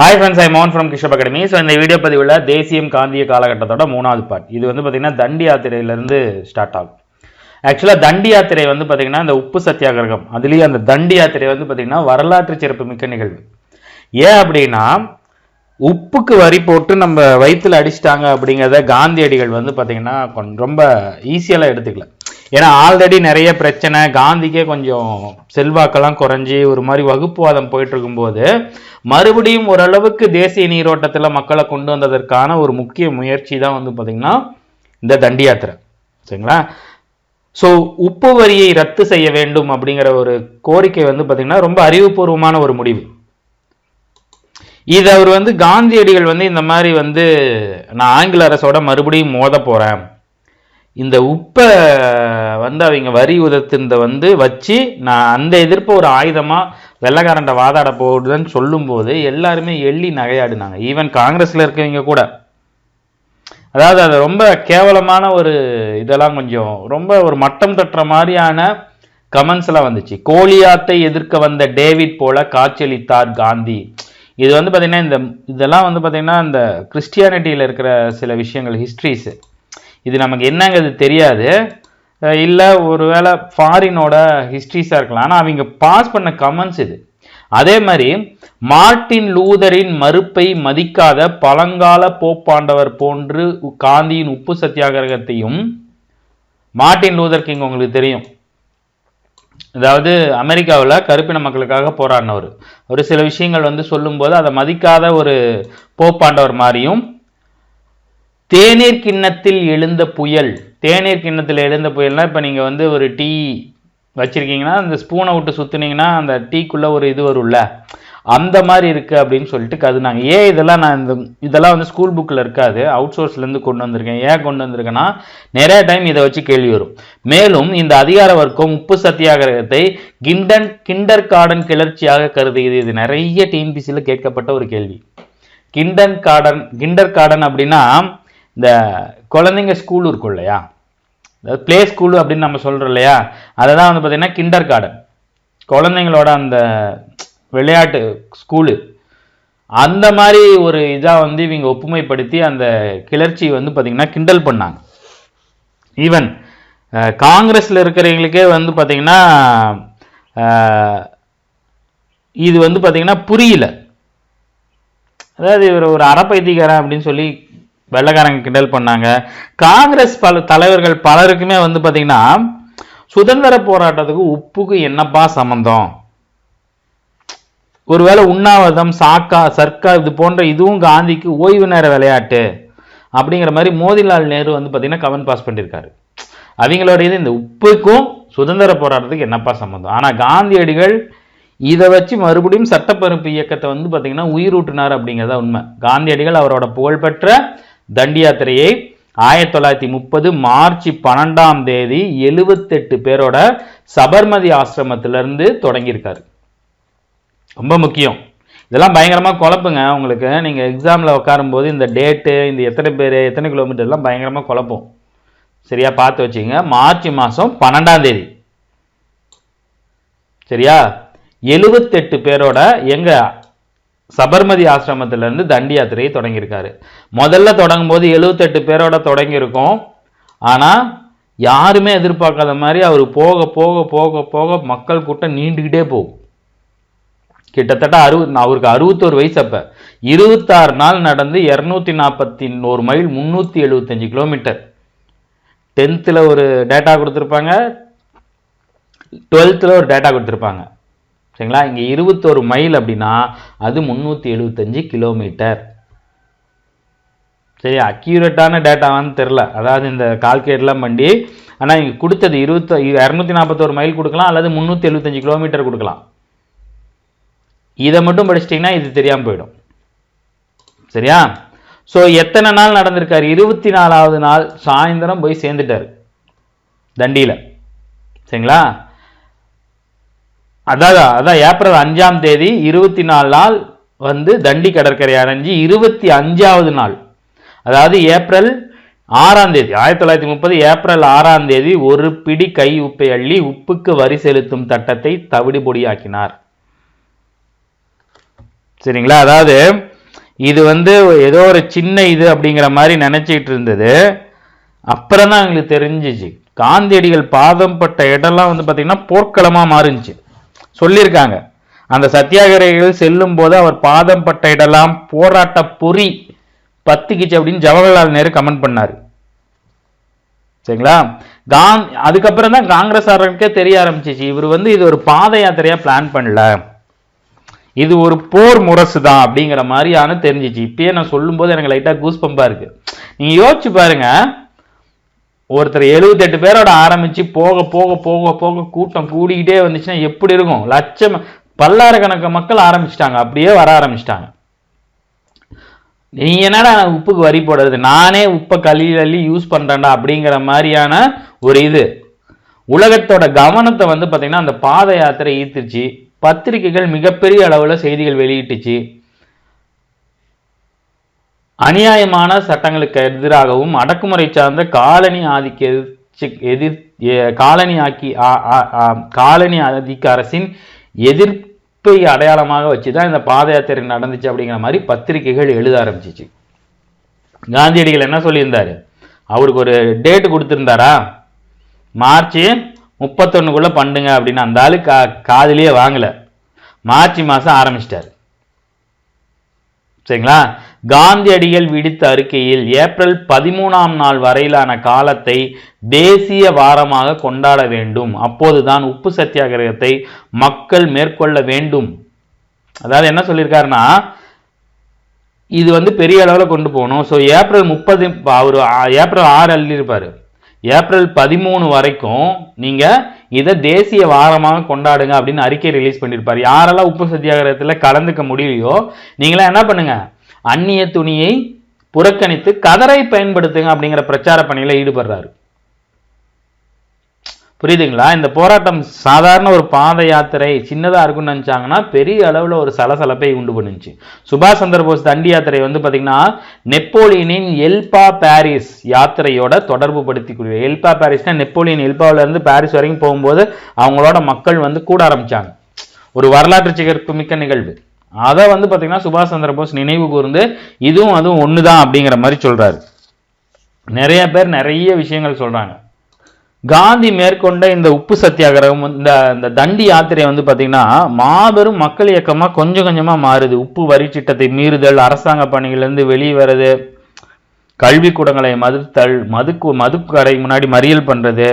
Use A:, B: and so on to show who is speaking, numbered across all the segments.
A: Hi friends, ஐ மோகன் from கிஷப் academy. So இந்த video பதிவில் தேசியம் காந்திய காலகட்டத்தோட 3வது பார்ட். இது பார்த்தீங்கன்னா தண்டி யாத்திரையிலேருந்து ஸ்டார்ட் ஆகும். ஆக்சுவலாக தண்டி யாத்திரை பார்த்தீங்கன்னா இந்த உப்பு சத்தியாகிரகம், அதுலேயும் அந்த தண்டி யாத்திரை பார்த்தீங்கன்னா வரலாற்று சிறப்பு மிக்க நிகழ்வு. ஏன் அப்படின்னா, உப்புக்கு வரி போட்டு நம்ம வயிற்றுல அடிச்சிட்டாங்க அப்படிங்கிறத காந்தியடிகள் பார்த்தீங்கன்னா ரொம்ப ஈஸியெல்லாம் எடுத்துக்கல. ஏன்னா ஆல்ரெடி நிறைய பிரச்சனை, காந்திக்கே கொஞ்சம் செல்வாக்கெல்லாம் குறைஞ்சி ஒரு மாதிரி வகுப்புவாதம் போயிட்டு இருக்கும்போது மறுபடியும் ஓரளவுக்கு தேசிய நீரோட்டத்தில் மக்களை கொண்டு வந்ததற்கான ஒரு முக்கிய முயற்சி தான் பார்த்தீங்கன்னா இந்த தண்டி யாத்திரை. சரிங்களா? ஸோ உப்பு வரியை ரத்து செய்ய வேண்டும் அப்படிங்கிற ஒரு கோரிக்கை பார்த்தீங்கன்னா ரொம்ப அறிவுபூர்வமான ஒரு முடிவு. இது அவர் காந்தியடிகள் இந்த மாதிரி நான் ஆங்கில அரசோட மறுபடியும் மோத போறேன், இந்த உப்பை அவங்க வரி உதத்திருந்த வச்சு நான் அந்த எதிர்ப்பை ஒரு ஆயுதமா வெள்ளக்காரண்ட வாதாட போகுதுன்னு சொல்லும்போது எல்லாருமே எள்ளி நகையாடினாங்க. ஈவன் காங்கிரஸ்ல இருக்கவங்க கூட. அதாவது அது ரொம்ப கேவலமான ஒரு இதெல்லாம் கொஞ்சம் ரொம்ப ஒரு மட்டம் தட்டுற மாதிரியான கமெண்ட்ஸ் எல்லாம் வந்துச்சு. கோலியாத்தை எதிர்க்க வந்த டேவிட் போல காட்சியளித்தார் காந்தி. இது பார்த்தீங்கன்னா இதெல்லாம் பார்த்தீங்கன்னா இந்த கிறிஸ்டியானிட்டியில் இருக்கிற சில விஷயங்கள், ஹிஸ்ட்ரிஸ். இது நமக்கு என்னங்கிறது தெரியாது, இல்லை ஒருவேளை ஃபாரினோட ஹிஸ்ட்ரிஸாக இருக்கலாம். ஆனால் அவங்க பாஸ் பண்ண கமெண்ட்ஸ் இது. அதே மாதிரி மார்ட்டின் லூதரின் மறுப்பை மதிக்காத பழங்கால போப்பாண்டவர் போன்று காந்தியின் உப்பு சத்தியாகிரகத்தையும், மார்ட்டின் லூதர் கிங் உங்களுக்கு தெரியும், அதாவது அமெரிக்காவில் கருப்பின மக்களுக்காக போராடினவர். ஒரு சில விஷயங்கள் சொல்லும்போது அதை மதிக்காத ஒரு போப்பாண்டவர் மாதிரியும், தேநீர் கிண்ணத்தில் எழுந்த புயல், தேநீர் கிண்ணத்தில் எழுந்த புயல்னா இப்போ நீங்கள் ஒரு டீ வச்சிருக்கீங்கன்னா அந்த ஸ்பூனை விட்டு சுற்றுனீங்கன்னா அந்த டீக்குள்ளே ஒரு இது வரும்ல, அந்த மாதிரி இருக்குது அப்படின்னு சொல்லிட்டு கதுனாங்க. ஏன் இதெல்லாம் நான் இதெல்லாம் ஸ்கூல் புக்கில் இருக்காது, அவுட் சோர்ஸ்லேருந்து கொண்டு வந்திருக்கேன். ஏன் கொண்டு வந்திருக்கேன்னா நிறைய டைம் இதை வச்சு கேள்வி வரும். மேலும் இந்த அதிகார வர்க்கம் உப்பு சத்தியாகிரகத்தை கிண்டர் கார்டன் கிளர்ச்சியாக கருதுகிறது. இது நிறைய டிஎன்பிசியில் கேட்கப்பட்ட ஒரு கேள்வி. கிண்டர் கார்டன் அப்படின்னா இந்த குழந்தைங்க ஸ்கூல் இருக்கும் இல்லையா, அதாவது பிளே ஸ்கூலு அப்படின்னு நம்ம சொல்கிறோம் இல்லையா, அதை தான் பார்த்தீங்கன்னா கிண்டர் கார்டன், குழந்தைங்களோட அந்த விளையாட்டு ஸ்கூலு. அந்த மாதிரி ஒரு இதாக இவங்க ஒப்புமைப்படுத்தி அந்த கிளர்ச்சி பார்த்தீங்கன்னா கிண்டல் பண்ணாங்க. ஈவன் காங்கிரஸில் இருக்கிறவங்களுக்கே பார்த்தீங்கன்னா இது பார்த்தீங்கன்னா புரியல. அதாவது இவர் ஒரு அறப்பைத்தியக்காரன் அப்படின்னு சொல்லி வெள்ளக்காரங்க கிண்டல் பண்ணாங்க. காங்கிரஸ் தலைவர்கள் பலருக்குமே பார்த்தீங்கன்னா சுதந்திர போராட்டத்துக்கு உப்புக்கு என்னப்பா சம்பந்தம், ஒருவேளை உண்ணாவிரதம், சர்க்கா இது போன்ற இதுவும் காந்திக்கு ஓய்வு நேர விளையாட்டு அப்படிங்கிற மாதிரி மோதிலால் நேரு பார்த்தீங்கன்னா கமெண்ட் பாஸ் பண்ணியிருக்காரு. அவங்களோட இது இந்த உப்புக்கும் சுதந்திர போராட்டத்துக்கு என்னப்பா சம்பந்தம். ஆனால் காந்தியடிகள் இதை வச்சு மறுபடியும் சட்டப்பரப்பு இயக்கத்தை பார்த்தீங்கன்னா உயிரூட்டினார் அப்படிங்கிறதா உண்மை. காந்தியடிகள் அவரோட புகழ்பெற்ற தண்டி யாத்திரையை 1930 மார்ச் 12 78 பேரோட சபர்மதி ஆசிரமத்திலிருந்து தொடங்கியிருக்காரு. ரொம்ப முக்கியம். இதெல்லாம் பயங்கரமாக குழப்புங்க உங்களுக்கு. நீங்கள் எக்ஸாமில் உட்காரும்போது இந்த டேட்டு, இந்த எத்தனை பேர் எத்தனை கிலோமீட்டர் எல்லாம் பயங்கரமாக குழப்பம். சரியா, பார்த்து வச்சுங்க. மார்ச் மாதம் 12 சரியா, 78 பேரோட எங்க சபர்மதி ஆசிரமத்திலிருந்து தண்டி யாத்திரையை தொடங்கியிருக்காரு. முதல்ல தொடங்கும் போது 78 பேரோட தொடங்கியிருக்கோம். ஆனால் யாருமே எதிர்பார்க்காத மாதிரி அவர் போக போக போக போக மக்கள் கூட்டம் நீண்டுக்கிட்டே போகும். கிட்டத்தட்ட அவருக்கு 61 வயசு. அப்போ 26 நாள் நடந்து 241 மைல் 375 கிலோமீட்டர். 10th ஒரு டேட்டா கொடுத்துருப்பாங்க, 12th ஒரு டேட்டா கொடுத்துருப்பாங்க. சரிங்களா? இங்கே 21 மைல் அப்படின்னா அது 375 கிலோமீட்டர். சரி, அக்யூரேட்டான டேட்டாவான்னு தெரில, அதாவது இந்த கால்குலேட்லாம் பண்ணி. ஆனால் இங்கே கொடுத்தது 241 மைல் கொடுக்கலாம், அல்லது 375 கிலோமீட்டர் கொடுக்கலாம். இதை மட்டும் படிச்சிட்டிங்கன்னா இது தெரியாமல் போயிடும். சரியா? ஸோ எத்தனை நாள் நடந்திருக்காரு? 24வது நாள் சாயந்தரம் போய் சேர்ந்துட்டார் தண்டியில். சரிங்களா? அதான் ஏப்ரல் 5 24 நாள் தண்டி கடற்கரை அடைஞ்சு 25வது நாள், அதாவது ஏப்ரல் 6 1930 ஏப்ரல் 6 ஒரு பிடி கை உப்பை அள்ளி உப்புக்கு வரி செலுத்தும் சட்டத்தை தவிடுபொடியாக்கினார். சரிங்களா? அதாவது இது வந்து ஏதோ ஒரு சின்ன இது அப்படிங்கிற மாதிரி நினைச்சிட்டு இருந்தது. அப்புறம் தான் எங்களுக்கு தெரிஞ்சிச்சு காந்தியடிகள் பாதம் பட்ட இடம்லாம் வந்து பார்த்தீங்கன்னா போர்க்களமாக மாறுச்சு. சொல்லியிருக்காங்க அந்த சத்தியாகிரகிகள் செல்லும் போது அவர் பாதம் பட்ட இடம்லாம் போராட்ட பொறி பத்திக்கிச்சு அப்படின்னு ஜவஹர்லால் நேரு கமெண்ட் பண்ணாரு. சரிங்களா? அதுக்கப்புறம் தான் காங்கிரஸ்காரர்களுக்கே தெரிய ஆரம்பிச்சிச்சு இவர் வந்து இது ஒரு பாத யாத்திரையா பிளான் பண்ணல, இது ஒரு போர் முரசு தான் அப்படிங்கிற மாதிரியான தெரிஞ்சிச்சு. இப்பயே நான் சொல்லும் போது எனக்கு லைட்டா கூஸ் பம்பா இருக்கு. நீங்க யோசிச்சு பாருங்க, ஒருத்தர் 78 பேரோட ஆரம்பிச்சு போக போக போக போக கூட்டம் கூடிக்கிட்டே வந்துச்சுன்னா எப்படி இருக்கும்? லட்சம் பல்லாயிரக்கணக்க மக்கள் ஆரம்பிச்சிட்டாங்க, அப்படியே வர ஆரம்பிச்சிட்டாங்க. நீ என்னடா உப்புக்கு வரி போடுறது, நானே உப்பை அள்ளி யூஸ் பண்றேன்டா அப்படிங்கிற மாதிரியான ஒரு இது உலகத்தோட கவனத்தை வந்து பார்த்தீங்கன்னா அந்த பாத யாத்திரை ஈர்த்துச்சு. பத்திரிகைகள் மிகப்பெரிய அளவில் செய்திகள் வெளியிட்டுச்சு. அநியாயமான சட்டங்களுக்கு எதிராகவும் அடக்குமுறை சார்ந்த காலனி ஆதிக்க அரசின் எதிர்ப்பை அடையாளமாக வச்சுதான் இந்த பாத யாத்திரை நடந்துச்சு அப்படிங்கிற மாதிரி பத்திரிகைகள் எழுத ஆரம்பிச்சிச்சு. காந்தியடிகள் என்ன சொல்லியிருந்தாரு? அவருக்கு ஒரு டேட்டு கொடுத்திருந்தாரா, மார்ச் 31க்குள்ள பண்ணுங்க அப்படின்னு. அந்த ஆளு காதிலேயே வாங்கல, மார்ச் மாசம் ஆரம்பிச்சிட்டாரு. சரிங்களா? காந்தியடிகள் விடுத்த அறிக்கையில் ஏப்ரல் 13ஆம் நாள் வரையிலான காலத்தை தேசிய வாரமாக கொண்டாட வேண்டும், அப்போதுதான் உப்பு சத்தியாகிரகத்தை மக்கள் மேற்கொள்ள வேண்டும். அதாவது என்ன சொல்லியிருக்காருன்னா இது வந்து பெரிய அளவில் கொண்டு போகணும். ஸோ ஏப்ரல் 30 அவர் ஏப்ரல் 6 எழுதியிருப்பாரு, ஏப்ரல் 13 வரைக்கும் நீங்க இதை தேசிய வாரமாக கொண்டாடுங்க அப்படின்னு அறிக்கை ரிலீஸ் பண்ணியிருப்பாரு. யாரெல்லாம் உப்பு சத்தியாகிரகத்தில் கலந்துக்க முடியலையோ நீங்களாம் என்ன பண்ணுங்க, அந்நிய துணியை புறக்கணித்து கதரை பயன்படுத்துங்க அப்படிங்கிற பிரச்சார பணியில ஈடுபடுறாரு. புரியுதுங்களா? இந்த போராட்டம் சாதாரண ஒரு பாத யாத்திரை சின்னதா இருக்குன்னு நினைச்சாங்கன்னா பெரிய அளவுல ஒரு சலசலப்பை உண்டு பண்ணுச்சு. சுபாஷ் சந்திர போஸ் தண்டி யாத்திரை வந்து பாத்தீங்கன்னா நெப்போலியனின் எல்பா பாரிஸ் யாத்திரையோட தொடர்பு படுத்திக்கூடிய. எல்பா பாரிஸ்னா நெப்போலியன் எல்பாவில இருந்து பாரிஸ் வரைக்கும் போகும்போது அவங்களோட மக்கள் வந்து கூட ஆரம்பிச்சாங்க. ஒரு வரலாற்று சிறப்பு மிக்க நிகழ்வு. அதை வந்து பாத்தீங்கன்னா சுபாஷ் சந்திர போஸ் நினைவு கூர்ந்து இதுவும் அதுவும் ஒண்ணுதான் அப்படிங்கிற மாதிரி சொல்றாரு. நிறைய பேர் நிறைய விஷயங்கள் சொல்றாங்க. காந்தி மேற்கொண்ட இந்த உப்பு சத்தியாகிரகம் இந்த தண்டி யாத்திரை வந்து பாத்தீங்கன்னா மாபெரும் மக்கள் இயக்கமா கொஞ்சம் கொஞ்சமா மாறுது. உப்பு வரி சட்டத்தை மீறுதல், அரசாங்க பணிகளிலிருந்து வெளியே வருது, கல்விக்கூடங்களை மறுத்தல், மது கடை முன்னாடி மறியல் பண்றது,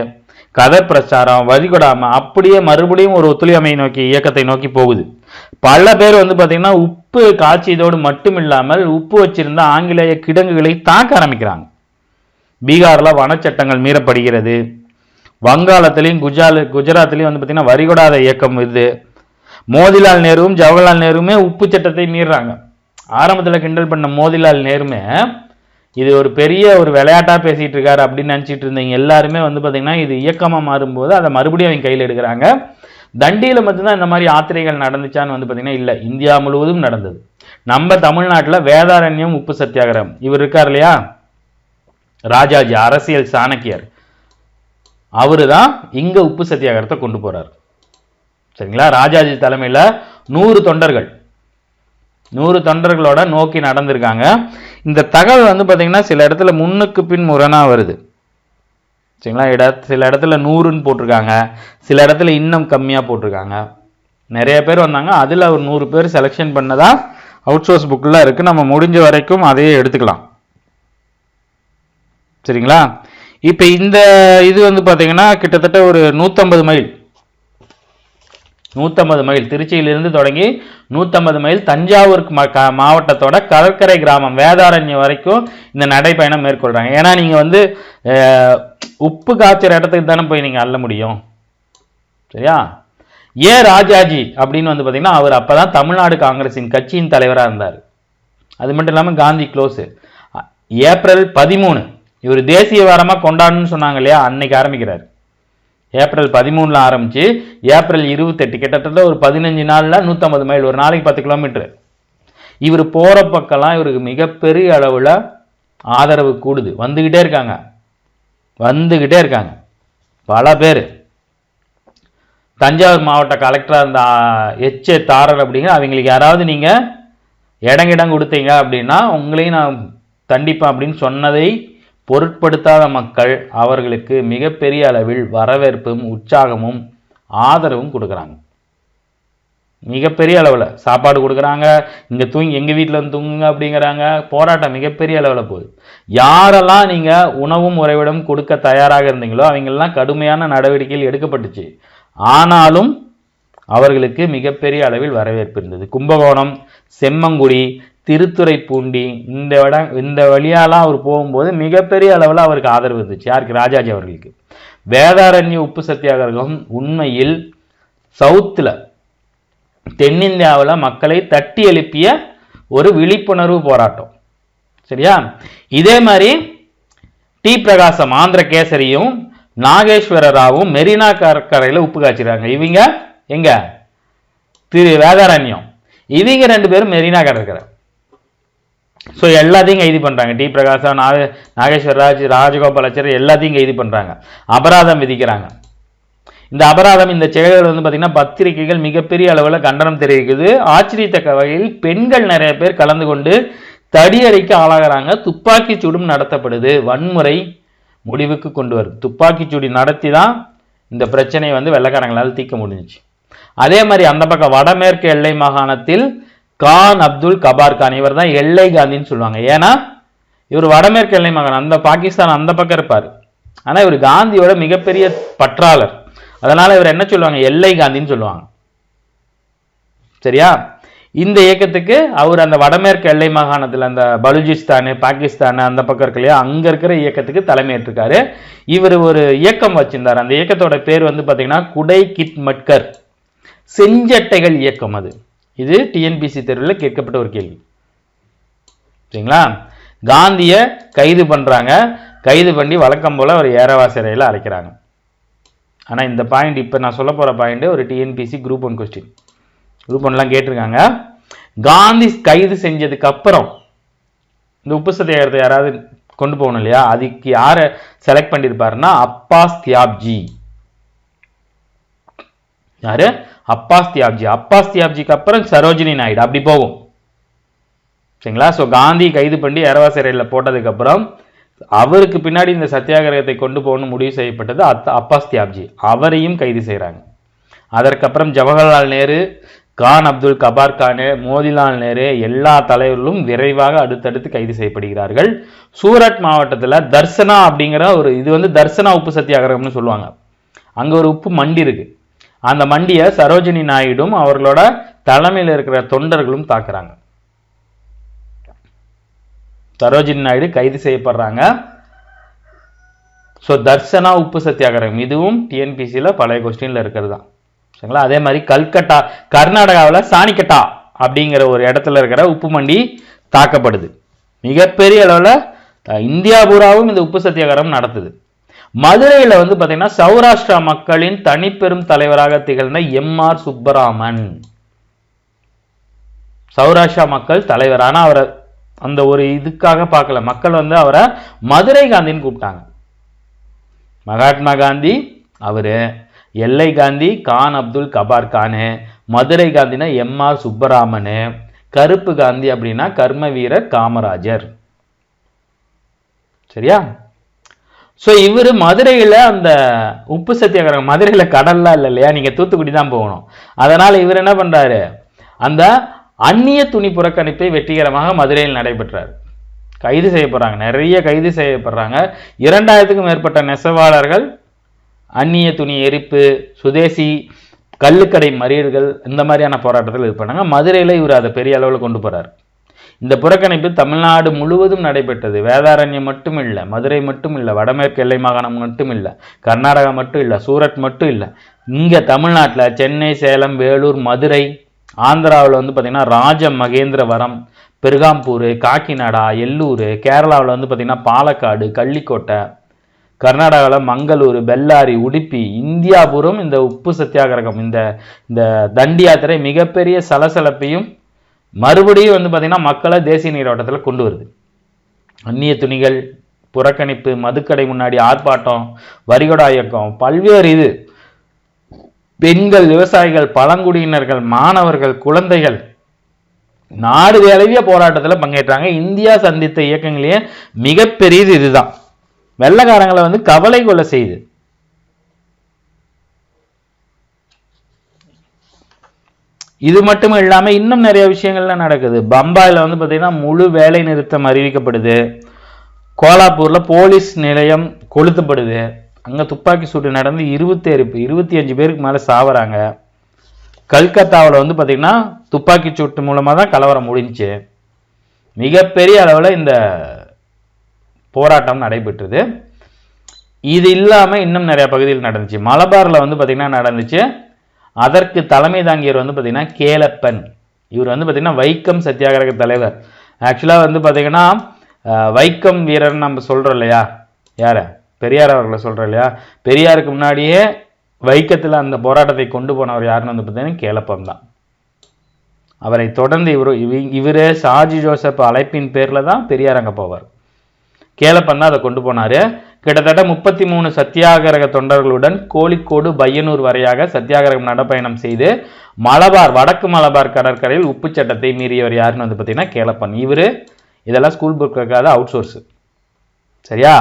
A: கதை பிரச்சாரம், வரிகொடாம அப்படியே மறுபடியும் ஒரு ஒத்துழையாமை நோக்கி இயக்கத்தை நோக்கி போகுது. பல பேர் வந்து பாத்தீங்கன்னா உப்பு காய்ச்சியதோடு மட்டும் இல்லாமல் உப்பு வச்சிருந்த ஆங்கிலேய கிடங்குகளை தாக்க ஆரம்பிக்கிறாங்க. பீகார்ல வனச்சட்டங்கள் மீறப்படுகிறது. வங்காளத்திலையும் குஜராத்லையும் வந்து பார்த்தீங்கன்னா வரிகொடாத இயக்கம் இது. மோதிலால் நேருவும் ஜவஹர்லால் நேருமே உப்பு சட்டத்தை மீறாங்க. ஆரம்பத்தில் கிண்டல் பண்ண மோதிலால் நேருமே இது ஒரு பெரிய ஒரு விளையாட்டா பேசிட்டு இருக்காரு அப்படின்னு நினைச்சிட்டு இருந்தீங்க எல்லாருமே வந்து பார்த்தீங்கன்னா இது இயக்கமாக மாறும்போது அதை மறுபடியும் அவங்க கையில் எடுக்கிறாங்க. தண்டியில் மட்டும்தான் இந்த மாதிரி யாத்திரைகள் நடந்துச்சான்னு வந்து பார்த்தீங்கன்னா இல்லை, இந்தியா முழுவதும் நடந்தது. நம்ம தமிழ்நாட்டில் வேதாரண்யம் உப்பு சத்தியாகிரகம் இவர் இருக்கார் இல்லையா, ராஜாஜி அரசியல் சாணக்கியர், அவரு தான் இங்க உப்பு சத்தியாகிரகத்தை கொண்டு போறார். சரிங்களா? ராஜாஜி தலைமையில 100 தொண்டர்களோட நோக்கி நடந்திருக்காங்க. இந்த தகவல் வந்து பாத்தீங்கன்னா சில இடத்துல முன்னுக்கு பின் முரணா வருது. சரிங்களா? சில இடத்துல 100ன்னு போட்டிருக்காங்க, சில இடத்துல இன்னும் கம்மியா போட்டிருக்காங்க. நிறைய பேர் வந்தாங்க, அதுல ஒரு 100 பேர் செலக்ஷன் பண்ணதா அவுட் சோர்ஸ் புக்ல இருக்கு. நம்ம முடிஞ்ச வரைக்கும் அதையே எடுத்துக்கலாம். சரிங்களா? இப்ப இந்த இது வந்து பாத்தீங்கன்னா கிட்டத்தட்ட ஒரு 150 மைல் திருச்சியிலிருந்து தொடங்கி 150 மைல் தஞ்சாவூர் மாவட்டத்தோட கடற்கரை கிராமம் வேதாரண்யம் வரைக்கும் இந்த நடைப்பயணம் மேற்கொள்றாங்க. ஏன்னா நீங்க வந்து உப்பு காய்ச்சற இடத்துக்கு தானே போய் நீங்க அள்ள முடியும். சரியா? ஏன் ராஜாஜி அப்படின்னு வந்து பாத்தீங்கன்னா அவர் அப்பதான் தமிழ்நாடு காங்கிரசின் கட்சியின் தலைவராக இருந்தார். அது மட்டும் இல்லாம காந்தி க்ளோஸ். ஏப்ரல் 13 இவர் தேசிய வாரமா கொண்டாடணும்னு சொன்னாங்க இல்லையா, அன்னைக்கு ஆரம்பிக்கிறார். ஏப்ரல் 13ல ஆரம்பிச்சு ஏப்ரல் 28 கிட்டத்தட்ட ஒரு 15 நாள்ல 150 மைல், ஒரு நாளைக்கு 10 கிலோமீட்டர். இவர் போற பக்கம்லாம் இவருக்கு மிகப்பெரிய அளவுல ஆதரவு கூடுது. வந்துகிட்டே இருக்காங்க பல பேர். தஞ்சாவூர் மாவட்ட கலெக்டரா இருந்த தாரர் அப்படிங்கிற அவங்களுக்கு யாராவது நீங்க இடங்கிடம் கொடுத்தீங்க அப்படின்னா உங்களையும் நான் தண்டிப்பேன் அப்படின்னு சொன்னதை பொருட்படுத்தாத மக்கள் அவர்களுக்கு மிகப்பெரிய அளவில் வரவேற்பும் உற்சாகமும் ஆதரவும் கொடுக்குறாங்க. மிகப்பெரிய அளவில் சாப்பாடு கொடுக்குறாங்க, இங்கே எங்கள் வீட்டில் வந்து தூங்குங்க அப்படிங்கிறாங்க. போராட்டம் மிகப்பெரிய அளவில் போகுது. யாரெல்லாம் நீங்கள் உணவும் உறைவிடம் கொடுக்க தயாராக இருந்தீங்களோ அவங்களெல்லாம் கடுமையான நடவடிக்கைகள் எடுக்கப்பட்டுச்சு. ஆனாலும் அவர்களுக்கு மிகப்பெரிய அளவில் வரவேற்பு இருந்தது. கும்பகோணம், செம்மங்குடி, திருத்துறைப்பூண்டி இந்த வழியாலாம் அவர் போகும்போது மிகப்பெரிய அளவில் அவருக்கு ஆதரவு இருந்துச்சு. யாருக்கு? ராஜாஜி அவர்களுக்கு. வேதாரண்ய உப்பு சத்தியாகிரகம் உண்மையில் சவுத்தில் தென்னிந்தியாவில் மக்களை தட்டி எழுப்பிய ஒரு விழிப்புணர்வு போராட்டம். சரியா? இதே மாதிரி டி பிரகாசம் ஆந்திர கேசரியும் நாகேஸ்வர ராவும் மெரினா கடற்கரையில் உப்பு காய்ச்சிருக்காங்க. இவங்க எங்க? வேதாரண்யம். இவங்க 2 பேரும் மெரினா கடற்கரை. ஸோ எல்லாத்தையும் கைது பண்றாங்க. டி பிரகாசம், நாகேஸ்வரராஜ், ராஜகோபாலாச்சாரி எல்லாத்தையும் கைது பண்றாங்க, அபராதம் விதிக்கிறாங்க. இந்த அபராதம், இந்த செயல்கள் வந்து பார்த்தீங்கன்னா பத்திரிகைகள் மிகப்பெரிய அளவில் கண்டனம் தெரிவிக்குது. ஆச்சரியத்தக்க வகையில் பெண்கள் நிறைய பேர் கலந்து கொண்டு தடியடிக்கு ஆளாகிறாங்க. துப்பாக்கி சூடும் நடத்தப்படுது. வன்முறை முடிவுக்கு கொண்டு வருது. துப்பாக்கி சூடி நடத்தி தான் இந்த பிரச்சனையை வந்து வெள்ளைக்காரங்களால் தீர்க்க முடிஞ்சிச்சு. அதே மாதிரி அந்த பக்கம் வடமேற்கு எல்லை மாகாணத்தில் கான் அப்துல் கபார் கான், இவர் தான் எல்லை காந்தின்னு சொல்லுவாங்க. ஏன்னா இவர் வடமேற்கு எல்லை மாகாணம், அந்த பாகிஸ்தான் அந்த பக்கம் இருப்பார். ஆனால் இவர் காந்தியோட மிகப்பெரிய பற்றாளர். அதனால இவர் என்ன சொல்லுவாங்க? எல்லை காந்தின்னு சொல்லுவாங்க. சரியா? இந்த இயக்கத்துக்கு அவர் அந்த வடமேற்கு எல்லை மாகாணத்தில் அந்த பலுஜிஸ்தான், பாகிஸ்தான் அந்த பக்கம் இருக்கு இல்லையா, அங்க இருக்கிற இயக்கத்துக்கு தலைமையேற்றிருக்காரு. இவர் ஒரு இயக்கம் வச்சிருந்தார். அந்த இயக்கத்தோட பேர் வந்து பார்த்தீங்கன்னா குடை கிட் மட்கர் செஞ்சட்டைகள் இயக்கம். இது டிஎன்பிசி தேர்வில் கேட்கப்பட்ட ஒரு கேள்வி. சரிங்களா? காந்திய கைது பண்றாங்க. கைது பண்ணி வழக்கம் போல ஒரு ஏரவா சிறையில் அழைக்கிறாங்க. ஆனா இந்த பாயிண்ட், இப்ப நான் சொல்ல போற பாயிண்ட் ஒரு டிஎன்பிசி குரூப் 1 கொஸ்டின். குரூப் 1 கேட்டிருக்காங்க. காந்தி கைது செஞ்சதுக்கு அப்புறம் இந்த உப்பு சத்தியாகிரகத்தை யாராவது கொண்டு போகணும் இல்லையா, அதுக்கு யாரை செலக்ட் பண்ணியிருப்பாருன்னா அப்பாஸ் தியாப்ஜி. யாரு? அப்பாஸ் தியாப்ஜி. அப்பாஸ் தியாப்ஜிக்கு அப்புறம் சரோஜினி நாயுடு, அப்படி போகும். சரிங்களா? ஸோ காந்தி கைது பண்ணி ஏரவா சிறையில் போட்டதுக்கு அப்புறம் அவருக்கு பின்னாடி இந்த சத்தியாகிரகத்தை கொண்டு போகணும் முடிவு செய்யப்பட்டது அப்பாஸ் தியாப்ஜி. அவரையும் கைது செய்கிறாங்க. அதற்கப்புறம் ஜவஹர்லால் நேரு, கான் அப்துல் கபார் கான், மோதிலால் நேரு எல்லா தலைவர்களும் விரைவாக அடுத்தடுத்து கைது செய்யப்படுகிறார்கள். சூரட் மாவட்டத்தில் தர்சனா அப்படிங்கிற ஒரு இது வந்து தர்சனா உப்பு சத்தியாகிரகம்னு சொல்லுவாங்க. அங்கே ஒரு உப்பு மண்டி இருக்கு. அந்த மண்டியை சரோஜினி நாயுடும் அவர்களோட தலைமையில் இருக்கிற தொண்டர்களும் தாக்குறாங்க. சரோஜினி நாயுடு கைது செய்யப்படுறாங்க. ஸோ தர்சனா உப்பு சத்தியாகிரகம் இதுவும் டிஎன்பிசியில் பழைய கொஸ்டின்ல இருக்கிறது தான். சரிங்களா? அதே மாதிரி கல்கட்டா, கர்நாடகாவில் சாணிக்கட்டா அப்படிங்கிற ஒரு இடத்துல இருக்கிற உப்பு மண்டி தாக்கப்படுது. மிகப்பெரிய அளவில் இந்தியா பூராவும் இந்த உப்பு சத்தியாகிரகம் நடத்துது. மதுரையில் வந்து பார்த்தீங்கன்னா சௌராஷ்டிரா மக்களின் தனிப்பெரும் தலைவராக திகழ்ந்த எம்ஆர் சுப்பராமன் சௌராஷ்டிரா மக்கள் தலைவர். ஆனால் அவரை அந்த ஒரு இதுக்காக பார்க்கல மக்கள், வந்து அவரை மதுரை காந்தின்னு கூப்பிட்டாங்க. மகாத்மா காந்தி அவரு, எல்லை காந்தி கான் அப்துல் கபார் கானு, மதுரை காந்தினா எம்ஆர் சுப்பராமனு, கருப்பு காந்தி அப்படின்னா கர்ம வீரர் காமராஜர். சரியா? ஸோ இவர் மதுரையில் அந்த உப்பு சத்தியாகிரகம், மதுரையில் கடல்லாம் இல்லை இல்லையா, நீங்கள் தூத்துக்குடி தான் போகணும். அதனால் இவர் என்ன பண்ணுறாரு, அந்த அந்நிய துணி புறக்கணிப்பை வெற்றிகரமாக மதுரையில் நடைபெற்றார். கைது செய்யப்படுறாங்க, நிறைய கைது செய்யப்படுறாங்க. 2000க்கும் மேற்பட்ட நெசவாளர்கள் அந்நிய துணி எரிப்பு, சுதேசி கள்ளுக்கடை மறியல்கள் இந்த மாதிரியான போராட்டத்தில் இது பண்ணாங்க. மதுரையில் இவர் அதை பெரிய அளவில் கொண்டு போகிறார். இந்த புறக்கணிப்பு தமிழ்நாடு முழுவதும் நடைபெற்றது. வேதாரண்யம் மட்டும் இல்லை, மதுரை மட்டும் இல்லை, வடமேற்கு எல்லை மாகாணம் மட்டும் இல்லை, கர்நாடகா மட்டும் இல்லை, சூரத் மட்டும் இல்லை, இங்கே தமிழ்நாட்டில் சென்னை, சேலம், வேலூர், மதுரை, ஆந்திராவில் வந்து பார்த்திங்கன்னா ராஜ மகேந்திரவரம், பெருகாம்பூர், காக்கிநாடா, எல்லூர், கேரளாவில் வந்து பார்த்திங்கன்னா பாலக்காடு, கள்ளிக்கோட்டை, கர்நாடகாவில் மங்களூர், பெல்லாரி, உடுப்பி, இந்தியாபுரம் இந்த உப்பு சத்தியாகிரகம், இந்த தண்டி யாத்திரை மிகப்பெரிய சலசலப்பையும் மறுபடியும் வந்து பார்த்திங்கன்னா மக்களை தேசிய நீரோட்டத்தில் கொண்டு வருது. அந்நிய துணிகள் புறக்கணிப்பு, மதுக்கடை முன்னாடி ஆர்ப்பாட்டம், வரிகொடா இயக்கம், பல்வேறு இது பெண்கள், விவசாயிகள், பழங்குடியினர்கள், மாணவர்கள், குழந்தைகள் நாடு தழுவிய போராட்டத்தில் பங்கேற்றாங்க. இந்தியா சந்தித்த இயக்கங்களையே மிகப்பெரியது இதுதான். வெள்ளக்காரங்களை வந்து கவலை கொள்ள செய்யுது. இது மட்டும் இல்லாம இன்னும் நிறைய விஷயங்கள்லாம் நடக்குது. பம்பாயில வந்து பாத்தீங்கன்னா முழு வேலை நிறுத்தம் அறிவிக்கப்படுது. கோலாப்பூர்ல போலீஸ் நிலையம் கொளுத்தப்படுது. அங்க துப்பாக்கி சூடு நடந்து 25 பேருக்கு மேல சாவறாங்க. கல்கத்தாவில் வந்து பாத்தீங்கன்னா துப்பாக்கி சூட்டு மூலமா தான் கலவரம் முடிஞ்சுச்சு. மிகப்பெரிய அளவில் இந்த போராட்டம் நடைபெற்றது. இது இல்லாம இன்னும் நிறைய பகுதியில் நடந்துச்சு. மலபார்ல வந்து பாத்தீங்கன்னா நடந்துச்சு. அதற்கு தலைமை தாங்கியவர் வந்து பார்த்தீங்கன்னா கேலப்பன். இவர் வந்து பார்த்தீங்கன்னா வைக்கம் சத்தியாகிரக தலைவர். ஆக்சுவலாக வந்து பார்த்தீங்கன்னா வைக்கம் வீரர்னு நம்ம சொல்கிறோம் இல்லையா, யார பெரியார் அவர்களை சொல்கிறோம் இல்லையா, பெரியாருக்கு முன்னாடியே வைக்கத்தில் அந்த போராட்டத்தை கொண்டு போனவர் யாருன்னு வந்து பார்த்தீங்கன்னா கேலப்பன் தான். அவரை தொடர்ந்து இவரே சார்ஜி ஜோசப் அழைப்பின் பேரில் தான் பெரியார் அங்கே போவார். கேலப்பன் தான் அதை கொண்டு போனார். கிட்டத்தட்ட 33 சத்தியாகிரக தொண்டர்களுடன் கோழிக்கோடு பையனூர் வரையாக சத்தியாகிரகம் நடப்பயணம் செய்து மலபார் வடக்கு மலபார் கடற்கரையில் உப்பு சட்டத்தை மீறியவர் யாருன்னு வந்து பார்த்தீங்கன்னா கேலப்பன். இவர் இதெல்லாம் ஸ்கூல் புக்காத அவுட் சோர்ஸ். சரியா?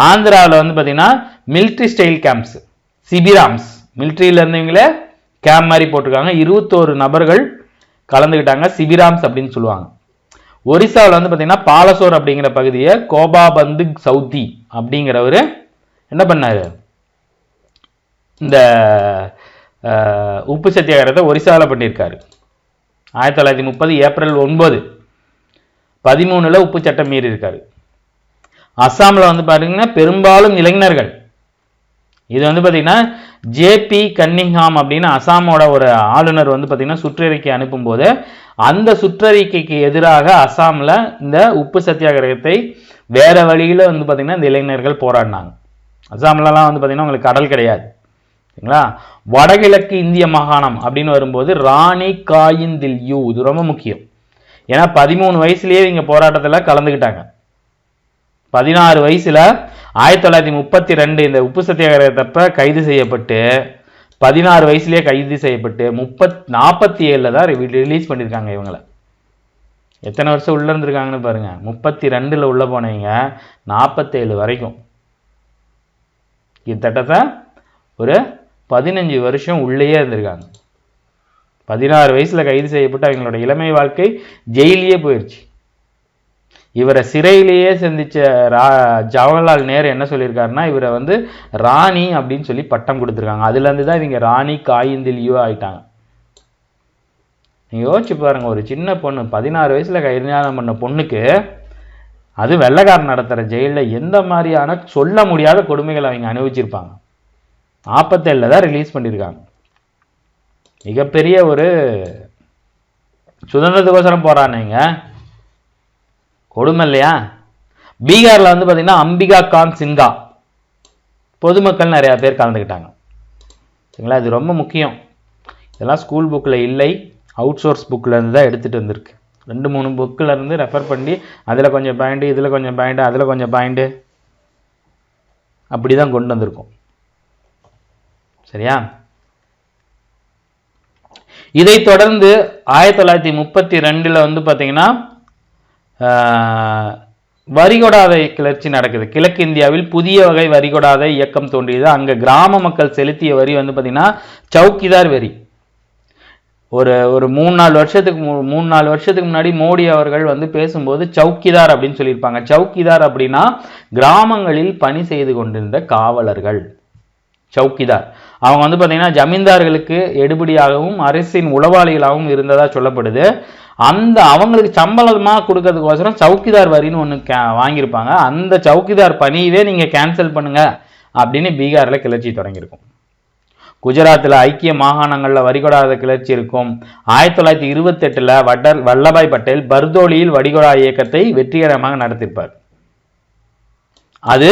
A: ஆந்திராவில் வந்து பார்த்தீங்கன்னா மிலிட்ரி ஸ்டைல் கேம்ப்ஸ், சிபிராம்ஸ், மிலிட்ரியில இருந்தவங்களே கேம்ப் மாதிரி போட்டிருக்காங்க. 21 நபர்கள் கலந்துக்கிட்டாங்க. சிபிராம்ஸ் அப்படின்னு சொல்லுவாங்க. ஒரிசாவில் வந்து பார்த்தீங்கன்னா பாலசோர் அப்படிங்கிற பகுதியை கோபாபந்து சவுதி அப்படிங்கிறவர் என்ன பண்ணாரு, இந்த உப்பு சத்தியாகிரகத்தை ஒரிசாவில் பண்ணியிருக்காரு. 1930 ஏப்ரல் 9 13 உப்பு சட்டம் மீறி இருக்காரு. அஸ்ஸாமில் வந்து பார்த்தீங்கன்னா பெரும்பாலும் இளைஞர்கள். இது வந்து பார்த்தீங்கன்னா ஜேபி கன்னிங்ஹாம் அப்படின்னு அசாமோட ஒரு ஆளுநர் வந்து பார்த்தீங்கன்னா சுற்றறிக்கை அனுப்பும்போது அந்த சுற்றறிக்கைக்கு எதிராக அசாமில் இந்த உப்பு சத்தியாகிரகத்தை வேற வழியில் வந்து பார்த்தீங்கன்னா இந்த இளைஞர்கள் போராடினாங்க. அசாம்லலாம் வந்து பார்த்தீங்கன்னா உங்களுக்கு கடல் கிடையாது. சரிங்களா? வடகிழக்கு இந்திய மாகாணம் அப்படின்னு வரும்போது ராணி காயிந்தில்யூ, இது ரொம்ப முக்கியம். ஏன்னா 13 வயசுலேயே இங்கே போராட்டத்தில் கலந்துக்கிட்டாங்க. 16 வயசுல 1932 இந்த உப்பு சத்தியாகிரகத்தப்ப கைது செய்யப்பட்டு 16 வயசுலேயே கைது செய்யப்பட்டு 47 தான் ரிலீஸ் பண்ணியிருக்காங்க இவங்களை. எத்தனை வருஷம் உள்ள இருந்திருக்காங்கன்னு பாருங்க. 32 உள்ள போனவங்க 47 வரைக்கும், கிட்டத்தட்ட ஒரு 15 வருஷம் உள்ளேயே இருந்திருக்காங்க. 16 வயசுல கைது செய்யப்பட்டு அவங்களோட இளமை வாழ்க்கை ஜெயிலேயே போயிடுச்சு. இவரை சிறையிலேயே சந்திச்ச ஜவஹர்லால் நேரு என்ன சொல்லியிருக்காருன்னா, இவரை வந்து ராணி அப்படின்னு சொல்லி பட்டம் கொடுத்துருக்காங்க. அதுலேருந்து தான் இவங்க ராணி காயிந்தில்யூ ஆயிட்டாங்க. நீங்கள் யோசிச்சு பாருங்க, ஒரு சின்ன பொண்ணு 16 வயசுல கைதானம் பண்ண பொண்ணுக்கு அது வெள்ளைக்காரன் நடத்துகிற ஜெயிலில் எந்த மாதிரியான சொல்ல முடியாத கொடுமைகளை அவங்க அனுபவிச்சிருப்பாங்க. 47 தான் ரிலீஸ் பண்ணியிருக்காங்க. மிகப்பெரிய ஒரு சுதந்திரத்துக்கோசரம் போராடினீங்க, கொடுமை இல்லையா? பீகாரில் வந்து பார்த்தீங்கன்னா அம்பிகா காந்த் சின்ஹா, பொதுமக்கள் நிறையா பேர் கலந்துக்கிட்டாங்க. சரிங்களா? இது ரொம்ப முக்கியம். இதெல்லாம் ஸ்கூல் புக்கில் இல்லை, அவுட் சோர்ஸ் புக்கில் இருந்து தான் எடுத்துகிட்டு வந்திருக்கு. 2-3 புக்கில் இருந்து ரெஃபர் பண்ணி அதில் கொஞ்சம் பாயிண்ட்டு, இதில் கொஞ்சம் பாயிண்ட்டு, அதில் கொஞ்சம் பாயிண்ட்டு, அப்படி தான் கொண்டு வந்திருக்கோம். சரியா? இதை தொடர்ந்து 1932 வந்து பார்த்தீங்கன்னா வரிகொடாதை கிளர்ச்சி நடக்குது. கிழக்கு இந்தியாவில் புதிய வகை வரிகொடாதை இயக்கம் தோன்றியது. அங்கே கிராம மக்கள் செலுத்திய வரி வந்து பார்த்தீங்கன்னா சவுக்கிதார் வரி. ஒரு 3-4 வருஷத்துக்கு முன்னாடி மோடி அவர்கள் வந்து பேசும்போது சவுக்கிதார் அப்படின்னு சொல்லியிருப்பாங்க. சவுக்கிதார் அப்படின்னா கிராமங்களில் பணி செய்து கொண்டிருந்த காவலர்கள். சவுக்கிதார் அவங்க வந்து பார்த்தீங்கன்னா ஜமீன்தார்களுக்கு எடுபடியாகவும் அரசின் உளவாளிகளாகவும் இருந்ததா சொல்லப்படுது. அந்த அவங்களுக்கு சம்பளமாக கொடுக்கறதுக்கோசரம் சவுக்கிதார் வரின்னு ஒன்று வாங்கியிருப்பாங்க. அந்த சவுக்கிதார் பணியவே நீங்கள் கேன்சல் பண்ணுங்க அப்படின்னு பீகாரில் கிளர்ச்சி தொடங்கியிருக்கும். குஜராத்தில் ஐக்கிய மாகாணங்களில் வரிகொடாத கிளர்ச்சி இருக்கும். 1928 வல்லபாய் பட்டேல் பர்தோலியில் வரிகொடா இயக்கத்தை வெற்றிகரமாக நடத்தியிருப்பார். அது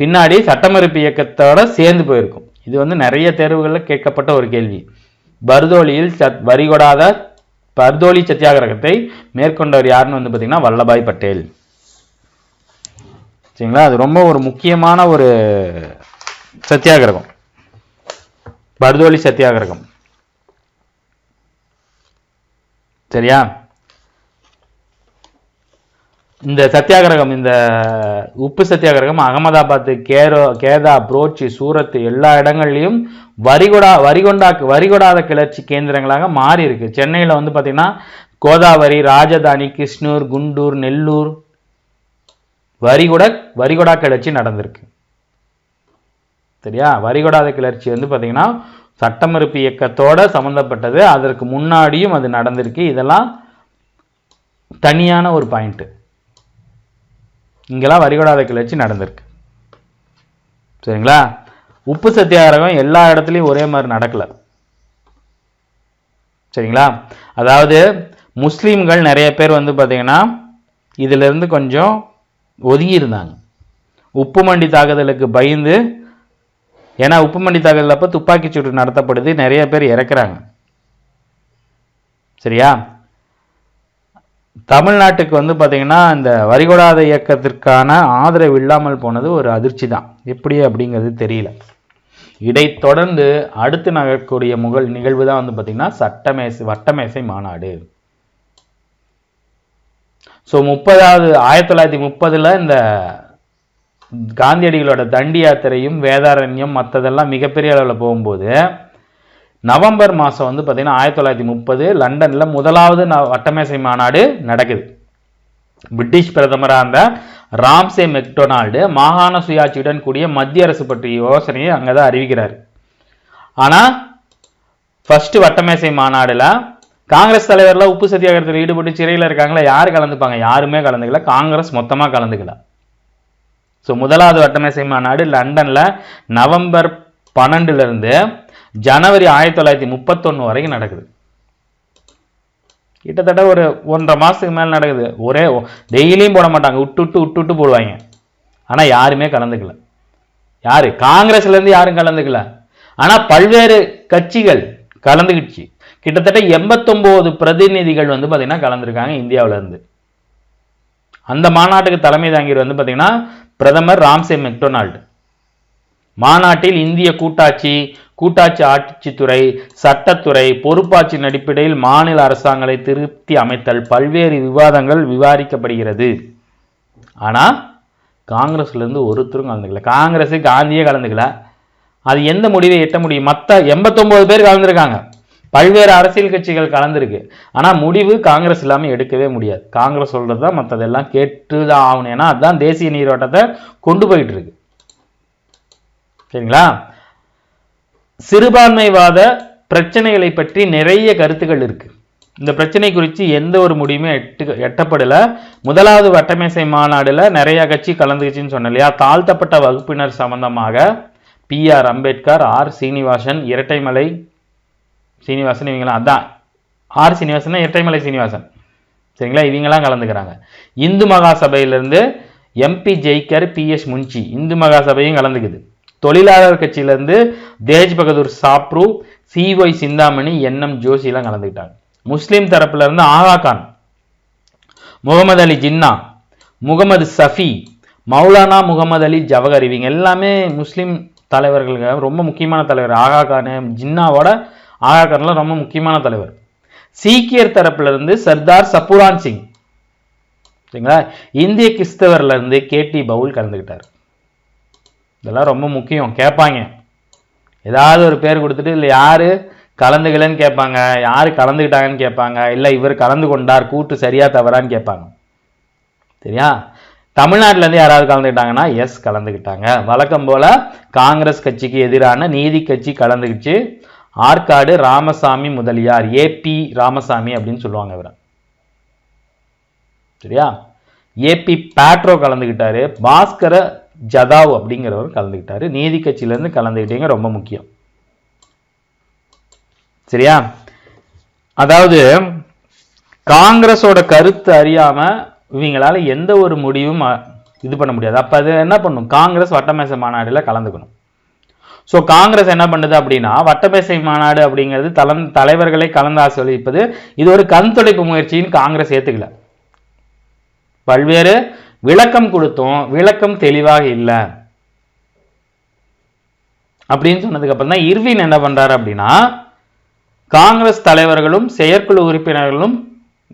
A: பின்னாடி சட்டமறுப்பு இயக்கத்தோட சேர்ந்து போயிருக்கும். இது வந்து நிறைய தேர்வுகளில் கேட்கப்பட்ட ஒரு கேள்வி. பர்தோலியில் பர்தோலி சத்தியாகிரகத்தை மேற்கொண்டவர் யாருன்னு வந்து பார்த்தீங்கன்னா வல்லபாய் பட்டேல். சரிங்களா? அது ரொம்ப ஒரு முக்கியமான ஒரு சத்தியாகிரகம், பர்தோலி சத்தியாகிரகம். சரியா? இந்த சத்தியாகிரகம், இந்த உப்பு சத்தியாகிரகம் அகமதாபாத், கேதா, புரோச்சி, சூரத் எல்லா இடங்கள்லையும் வரிகொடாத கிளர்ச்சி கேந்திரங்களாக மாறி இருக்கு. சென்னையில் வந்து பார்த்தீங்கன்னா கோதாவரி, ராஜதானி, கிருஷ்ணூர், குண்டூர், நெல்லூர் வரிகொடா கிளர்ச்சி நடந்திருக்கு. சரியா? வரிகொடாத கிளர்ச்சி வந்து பார்த்தீங்கன்னா சட்டமறுப்பு இயக்கத்தோட சம்மந்தப்பட்டது. அதற்கு முன்னாடியும் அது நடந்திருக்கு. இதெல்லாம் தனியான ஒரு பாயிண்ட். இங்கெல்லாம் வரிகொடாத கிளர்ச்சி நடந்திருக்கு. சரிங்களா? உப்பு சத்தியாகிரகம் எல்லா இடத்துலையும் ஒரே மாதிரி நடக்கல. சரிங்களா? அதாவது முஸ்லீம்கள் நிறைய பேர் வந்து பார்த்தீங்கன்னா இதுல இருந்து கொஞ்சம் ஒதுங்கி இருந்தாங்க. உப்பு மண்டி தாக்குதலுக்கு பயந்து, ஏன்னா உப்பு மண்டி தாக்குதல் அப்போ துப்பாக்கி சூடு நடத்தப்படுது, நிறைய பேர் இறக்குறாங்க. சரியா? தமிழ்நாட்டுக்கு வந்து பார்த்தீங்கன்னா இந்த வரிகொடாத இயக்கத்திற்கான ஆதரவு இல்லாமல் போனது ஒரு அதிர்ச்சி தான். எப்படி அப்படிங்கிறது தெரியல. இதை தொடர்ந்து அடுத்து நகரக்கூடிய நிகழ்வு தான் வந்து பார்த்தீங்கன்னா வட்டமேசை மாநாடு. ஸோ 1930 இந்த காந்தியடிகளோட தண்டி யாத்திரையும் வேதாரண்யம் மற்றதெல்லாம் மிகப்பெரிய அளவில் போகும்போது நவம்பர் மாதம் வந்து பார்த்தீங்கன்னா 1930 லண்டனில் முதலாவது வட்டமேசை மாநாடு நடக்குது. பிரிட்டிஷ் பிரதமராக இருந்த ராம்சே மெக்டொனால்டு மாகாண சுயாட்சியுடன் கூடிய மத்திய அரசு பற்றிய யோசனையை அங்கே தான் அறிவிக்கிறார். ஆனால் ஃபர்ஸ்ட் வட்டமேசை மாநாடுல காங்கிரஸ் தலைவர்லாம் உப்பு சத்தியாகிரகத்தில் ஈடுபட்டு சிறையில் இருக்காங்களா, யார் கலந்துப்பாங்க? யாருமே கலந்துக்கல. காங்கிரஸ் மொத்தமாக கலந்துக்கல. ஸோ முதலாவது வட்டமேசை மாநாடு லண்டன்ல நவம்பர் 12 ஜனவரி 1931 வரைக்கும் நடக்குது. கிட்டத்தட்ட ஒரு 1.5 மாசத்துக்கு மேல நடக்குது. ஒரே டெய்லியும் போட மாட்டாங்க, விட்டு போடுவாங்க. ஆனா யாருமே கலந்துக்கல. யாரு? காங்கிரஸ்ல இருந்து யாரும் கலந்துக்கல. ஆனா பல்வேறு கட்சிகள் கலந்துக்கிச்சு. கிட்டத்தட்ட 89 பிரதிநிதிகள் வந்து பாத்தீங்கன்னா கலந்துருக்காங்க இந்தியாவில இருந்து. அந்த மாநாட்டுக்கு தலைமை தாங்கியவர் வந்து பாத்தீங்கன்னா பிரதமர் ராம்சே மெக்டொனால்டு. மாநாட்டில் இந்திய கூட்டாட்சி ஆட்சித்துறை, சட்டத்துறை, பொறுப்பாட்சியின் அடிப்படையில் மாநில அரசாங்கங்களை திருப்தி அமைத்தல் பல்வேறு விவாதங்கள் விவாதிக்கப்படுகிறது. ஆனா காங்கிரஸ்ல இருந்து ஒருத்தரும் கலந்துக்கல. காங்கிரஸ் காந்தியே கலந்துக்கல. அது எந்த முடிவை எட்ட முடியும்? மற்ற 89 பேர் கலந்துருக்காங்க, பல்வேறு அரசியல் கட்சிகள் கலந்துருக்கு. ஆனா முடிவு காங்கிரஸ் இல்லாம எடுக்கவே முடியாது. காங்கிரஸ் சொல்றதுதான் மற்றதெல்லாம் கேட்டுதான் ஆகணும். ஏன்னா அதுதான் தேசிய நீரோட்டத்தை கொண்டு போயிட்டு இருக்கு. சரிங்களா? சிறுபான்மைவாத பிரச்சனைகளை பற்றி நிறைய கருத்துக்கள் இருக்கு. இந்த பிரச்சனை குறித்து எந்த ஒரு முடிவுமே எட்டப்படல. முதலாவது வட்டமேசை மாநாடுல நிறைய கட்சி கலந்துச்சுன்னு சொன்ன இல்லையா? தாழ்த்தப்பட்ட வகுப்பினர் சம்பந்தமாக PR அம்பேத்கர், R சீனிவாசன், இரட்டைமலை சீனிவாசன், இவங்களாம் அதான் R சீனிவாசன் இரட்டைமலை சீனிவாசன். சரிங்களா? இவங்கெல்லாம் கலந்துக்கிறாங்க. Hindu மகாசபையிலிருந்து MP Jayakar, PS Munshi Hindu மகாசபையும் கலந்துக்குது. தொழிலாளர் கட்சியிலிருந்து தேஜ் பகதூர் சாப்ரு, CY சிந்தாமணி, NM ஜோஷி எல்லாம் கலந்துக்கிட்டாங்க. முஸ்லீம் தரப்புல இருந்து ஆகா கான், முகமது அலி ஜின்னா, முகமது சஃபி, மௌலானா முகமது அலி ஜவஹர் இவங்க எல்லாமே முஸ்லீம் தலைவர்களுக்கு ரொம்ப முக்கியமான தலைவர். ஆகா கான், ஜின்னாவோட ஆகா கான்லாம் ரொம்ப முக்கியமான தலைவர். சீக்கியர் தரப்புல இருந்து சர்தார் சப்புரான் சிங். சரிங்களா? இந்திய கிறிஸ்தவர்ல இருந்து KT பவுல் கலந்துக்கிட்டார். இதெல்லாம் ரொம்ப முக்கியம். கேட்பாங்க, ஏதாவது ஒரு பேர் கொடுத்துட்டு இல்லை யாரு கலந்துக்கலன்னு கேட்பாங்க, யாரு கலந்துக்கிட்டாங்கன்னு கேட்பாங்க, இல்லை இவர் கலந்து கொண்டார், கூட்டு சரியா தவறான்னு கேட்பாங்க. சரியா? தமிழ்நாட்டில இருந்து யாராவது கலந்துக்கிட்டாங்கன்னா எஸ் கலந்துக்கிட்டாங்க. வழக்கம் போல காங்கிரஸ் கட்சிக்கு எதிரான நீதி கட்சி கலந்துக்கிச்சு. ஆற்காடு ராமசாமி முதலியார், AP ராமசாமி அப்படின்னு சொல்லுவாங்க இவரை. சரியா? AP பேட்ரோ கலந்துக்கிட்டாரு. பாஸ்கர ஜதாவ் அப்படிங்கிறவர் கலந்துக்கிட்டாரு. நீதி கட்சியில இருந்து கலந்துக்கிட்டீங்க, ரொம்ப முக்கியம். சரியா? அதாவது காங்கிரஸோட கருத்து அறியாம இவங்களால எந்த ஒரு முடிவும் இது பண்ண முடியாது. அப்ப அது என்ன பண்ணும்? காங்கிரஸ் வட்டமேசை மாநாடுல கலந்துக்கணும். ஸோ காங்கிரஸ் என்ன பண்ணுது அப்படின்னா, வட்டமேசை மாநாடு அப்படிங்கிறது தலைவர்களை கலந்து ஆலோசிப்பது, இது ஒரு கண் துடைப்பு முயற்சின்னு காங்கிரஸ் ஏத்துக்கல. பல்வேறு விளக்கம் கொடுத்தோம், விளக்கம் தெளிவாக இல்லை அப்படின்னு சொன்னதுக்கு அப்புறம் தான் இர்வின் என்ன பண்றாரு அப்படின்னா, காங்கிரஸ் தலைவர்களும் செயற்குழு உறுப்பினர்களும்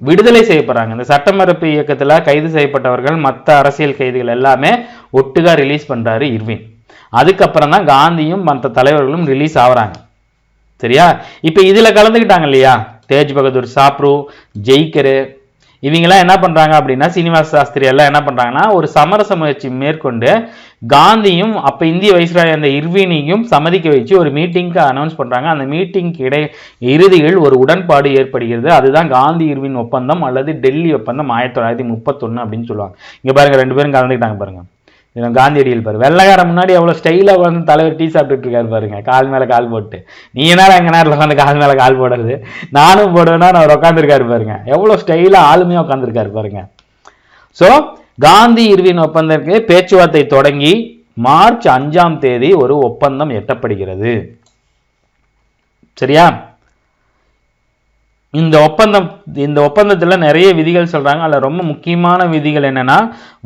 A: விடுதலை செய்யப்படுறாங்க. இந்த சட்டமறுப்பு இயக்கத்துல கைது செய்யப்பட்டவர்கள் மற்ற அரசியல் கைதிகள் எல்லாமே ஒட்டுகா ரிலீஸ் பண்றாரு இர்வின். அதுக்கப்புறம் தான் காந்தியும் மற்ற தலைவர்களும் ரிலீஸ் ஆகுறாங்க. சரியா? இப்ப இதுல கலந்துக்கிட்டாங்க இல்லையா, தேஜ் பகதூர் சாப்ரு, ஜெய்கரு, இவங்கெல்லாம் என்ன பண்றாங்க அப்படின்னா, சீனிவாச சாஸ்திரி எல்லாம் என்ன பண்றாங்கன்னா ஒரு சமரச முயற்சி மேற்கொண்டு காந்தியும் அப்ப இந்திய வைஸ்ராய் அந்த இர்வினையும் சம்மதிக்க வச்சு ஒரு மீட்டிங்க்கு அனௌன்ஸ் பண்றாங்க. அந்த மீட்டிங்க்கு இறுதியில் ஒரு உடன்பாடு ஏற்படுகிறது. அதுதான் காந்தி இர்வின் ஒப்பந்தம் அல்லது டெல்லி ஒப்பந்தம் 1931 அப்படின்னு சொல்லுவாங்க. இங்க பாருங்க, 2 பேரும் கலந்துக்கிட்டாங்க பாருங்க. காந்தியடிகள் பாரு, வெள்ளக்காரன் முன்னாடி எவ்வளவு ஸ்டைலா உட்காந்து தலைவர் டீ சாப்பிட்டுட்டு இருக்காரு பாருங்க, கால் மேல கால் போட்டு. நீ என்ன எங்க நேரில் உட்காந்து கால் மேல கால் போடுறது, நானும் போடுவேன்னா அவர் உட்காந்துருக்காரு பாருங்க, எவ்வளவு ஸ்டைலா ஆளுமையா உட்காந்துருக்காரு பாருங்க. சோ காந்தி இர்வின் ஒப்பந்தத்திற்கு பேச்சுவார்த்தை தொடங்கி மார்ச் 5ஆம் தேதி ஒரு ஒப்பந்தம் எட்டப்படுகிறது. சரியா? இந்த ஒப்பந்தத்துல நிறைய விதிகள் சொல்றாங்க. அதுல ரொம்ப முக்கியமான விதிகள் என்னன்னா,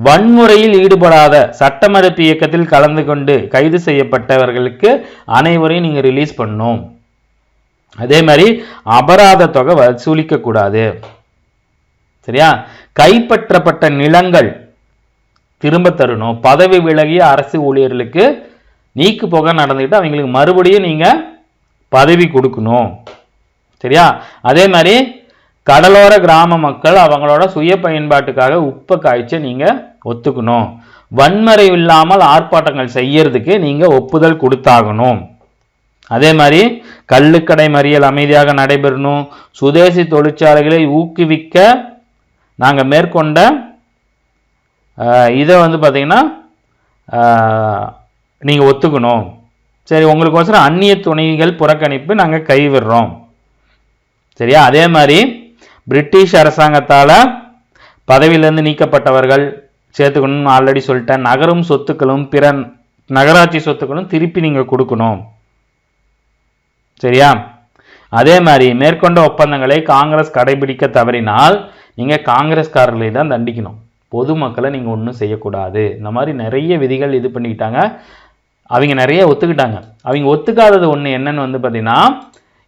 A: வன்முறையில் ஈடுபடாத சட்டமறுப்பு இயக்கத்தில் கலந்து கொண்டு கைது செய்யப்பட்டவர்களுக்கு அனைவரையும் நீங்க ரிலீஸ் பண்ணணும். அதே மாதிரி அபராத தொகை வசூலிக்க கூடாது. சரியா? கைப்பற்றப்பட்ட நிலங்கள் திரும்ப தரணும். பதவி விலகிய அரசு ஊழியர்களுக்கு நீக்கு போக நடந்துக்கிட்டு அவங்களுக்கு மறுபடியும் நீங்க பதவி கொடுக்கணும். சரியா? அதே மாதிரி கடலோர கிராம மக்கள் அவங்களோட சுய பயன்பாட்டுக்காக உப்பை காய்ச்ச நீங்க ஒத்துக்கணும். வன்முறை இல்லாமல் ஆர்ப்பாட்டங்கள் செய்யறதுக்கு நீங்க ஒப்புதல் கொடுத்தாகணும். அதே மாதிரி கள்ளுக்கடை மறியல் அமைதியாக நடைபெறணும். சுதேசி தொழிற்சாலைகளை ஊக்குவிக்க நாங்க மேற்கொண்ட இதை பாத்தீங்கன்னா நீங்க ஒத்துக்கணும். சரி, உங்களுக்கோசரம் அந்நிய துணைகள் புறக்கணிப்பு நாங்க கைவிடுறோம். சரியா? அதே மாதிரி பிரிட்டிஷ் அரசாங்கத்தால பதவியிலிருந்து நீக்கப்பட்டவர்கள் சேர்த்துக்கணும். ஆல்ரெடி சொல்லிட்டேன். நகரும் சொத்துக்களும் பிற நகராட்சி சொத்துக்களும் திருப்பி நீங்க கொடுக்கணும். சரியா? அதே மாதிரி மேற்கொண்ட ஒப்பந்தங்களை காங்கிரஸ் கடைபிடிக்க தவறினால் நீங்க காங்கிரஸ்காரர்களை தான் தண்டிக்கணும். பொதுமக்களை நீங்க ஒன்றும் செய்யக்கூடாது. இந்த மாதிரி நிறைய விதிகள் இது பண்ணிக்கிட்டாங்க. அவங்க நிறைய ஒத்துக்கிட்டாங்க. அவங்க ஒத்துக்காதது ஒண்ணு என்னன்னு பாத்தீங்கன்னா,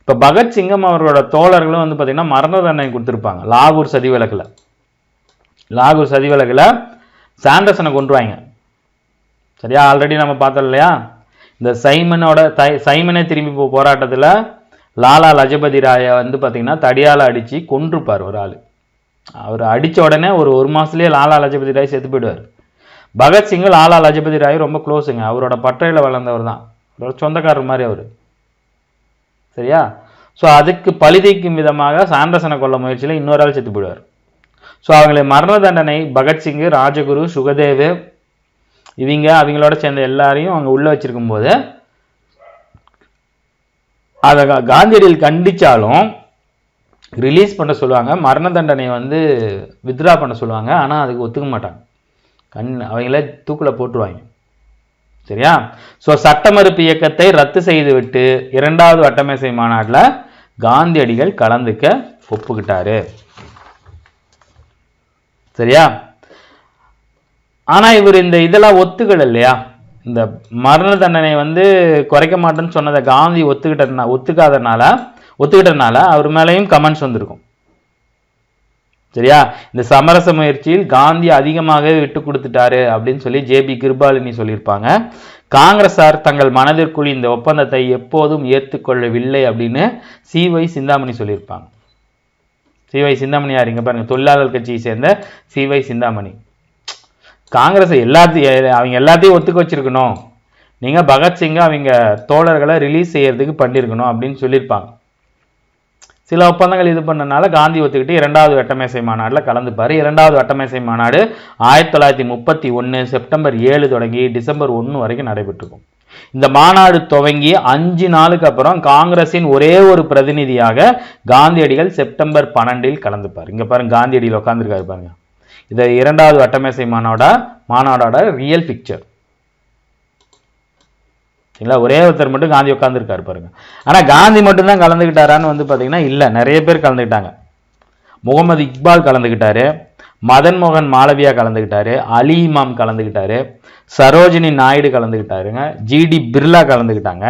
A: இப்ப பகத்சிங்கம் அவர்களோட தோழர்களும் பாத்தீங்கன்னா மரண தண்டனை கொடுத்திருப்பாங்க. லாகூர் சதி வழக்குல சாண்டர்சனை கொன்றுவாங்க. சரியா? ஆல்ரெடி நம்ம பார்த்தோம் இல்லையா, இந்த சைமனை திரும்பி போராட்டத்துல லாலா லஜபதி ராய பாத்தீங்கன்னா தடியால அடிச்சு கொன்றுப்பார் ஒரு ஆளு. அவர் அடிச்ச உடனே ஒரு மாசத்துலயே லாலா லஜபதி ராய் செத்து போயிடுவார். பகத்சிங் லாலா லஜபதி ராய் ரொம்ப க்ளோஸுங்க. அவரோட பட்டையில வளர்ந்தவர் தான், அவரோட சொந்தக்காரர் மாதிரி அவரு. சரியா? ஸோ அதுக்கு பழிதீக்கும் விதமாக சாண்டர்சனை கொல்ல முயற்சியில் இன்னொரு ஆள் செத்து போயிடுவார். ஸோ அவங்களை மரண தண்டனை பகத்சிங், ராஜகுரு, சுகதேவ் அவங்களோட சேர்ந்த எல்லாரையும் அவங்க உள்ள வச்சிருக்கும் போது அதை காந்தியடிகள் கண்டிச்சாலும் ரிலீஸ் பண்ண சொல்லுவாங்க. மரண தண்டனை வித்ரா பண்ண சொல்லுவாங்க. ஆனால் அதுக்கு ஒத்துக்க மாட்டாங்க. அவங்கள தூக்குல போட்டுருவாங்க. சரியா? சோ சட்டமறுப்பு இயக்கத்தை ரத்து செய்துவிட்டு 2வது வட்டமேசை மாநாட்டில் காந்தியடிகள் கலந்துக்க ஒப்புக்கிட்டாரு. சரியா? ஆனா இவர் இதெல்லாம் ஒத்துக்கல இல்லையா. இந்த மரண தண்டனை குறைக்க மாட்டேன்னு சொன்னதை காந்தி ஒத்துக்கிட்டதுனால அவர் மேலேயும் கமெண்ட்ஸ் வந்திருக்கும். சரியா? இந்த சமரச முயற்சியில் காந்தி அதிகமாகவே விட்டு கொடுத்துட்டாரு அப்படின்னு சொல்லி ஜேபி கிருபாலினி சொல்லியிருப்பாங்க. காங்கிரசார் தங்கள் மனதிற்குள் இந்த ஒப்பந்தத்தை எப்போதும் ஏற்றுக்கொள்ளவில்லை அப்படின்னு சிவை சிந்தாமணி சொல்லியிருப்பாங்க. சிவை சிந்தாமணி யார்? இங்க பாருங்க, தொழிலாளர் கட்சியை சேர்ந்த சிவை சிந்தாமணி. காங்கிரஸ் அவங்க எல்லாத்தையும் ஒத்துக்க வச்சிருக்கணும், நீங்க பகத்சிங்க அவங்க தோழர்களை ரிலீஸ் செய்யறதுக்கு பண்ணிருக்கணும் அப்படின்னு சொல்லியிருப்பாங்க. சில ஒப்பந்தங்கள் இது பண்ணனால காந்தி ஒத்துக்கிட்டு 2வது வட்டமேசை மாநாட்டில் கலந்துப்பாரு. 2வது வட்டமேசை மாநாடு 1931 செப்டம்பர் 7 தொடங்கி டிசம்பர் 1 வரைக்கும் நடைபெற்றிருக்கும். இந்த மாநாடு துவங்கி 5 நாளுக்கு அப்புறம் காங்கிரசின் ஒரே ஒரு பிரதிநிதியாக காந்தியடிகள் செப்டம்பர் 12 கலந்துப்பார். இங்க பாருங்க, காந்தியடிகள் உட்கார்ந்துருக்காரு பாருங்க. இது 2வது வட்டமேசை மாநாடோட ரியல் பிக்சர். இல்லை, ஒரே ஒருத்தர் மட்டும் காந்தி உட்காந்துருக்காரு பாருங்க. ஆனா காந்தி மட்டும்தான் கலந்துக்கிட்டாரான்னு பாத்தீங்கன்னா இல்ல, நிறைய பேர் கலந்துக்கிட்டாங்க. முகமது இக்பால் கலந்துக்கிட்டாரு, மதன் மோகன் மாளவியா கலந்துக்கிட்டாரு, அலி இமாம் கலந்துக்கிட்டாரு, சரோஜினி நாயுடு கலந்துக்கிட்டாருங்க, ஜிடி பிர்லா கலந்துக்கிட்டாங்க.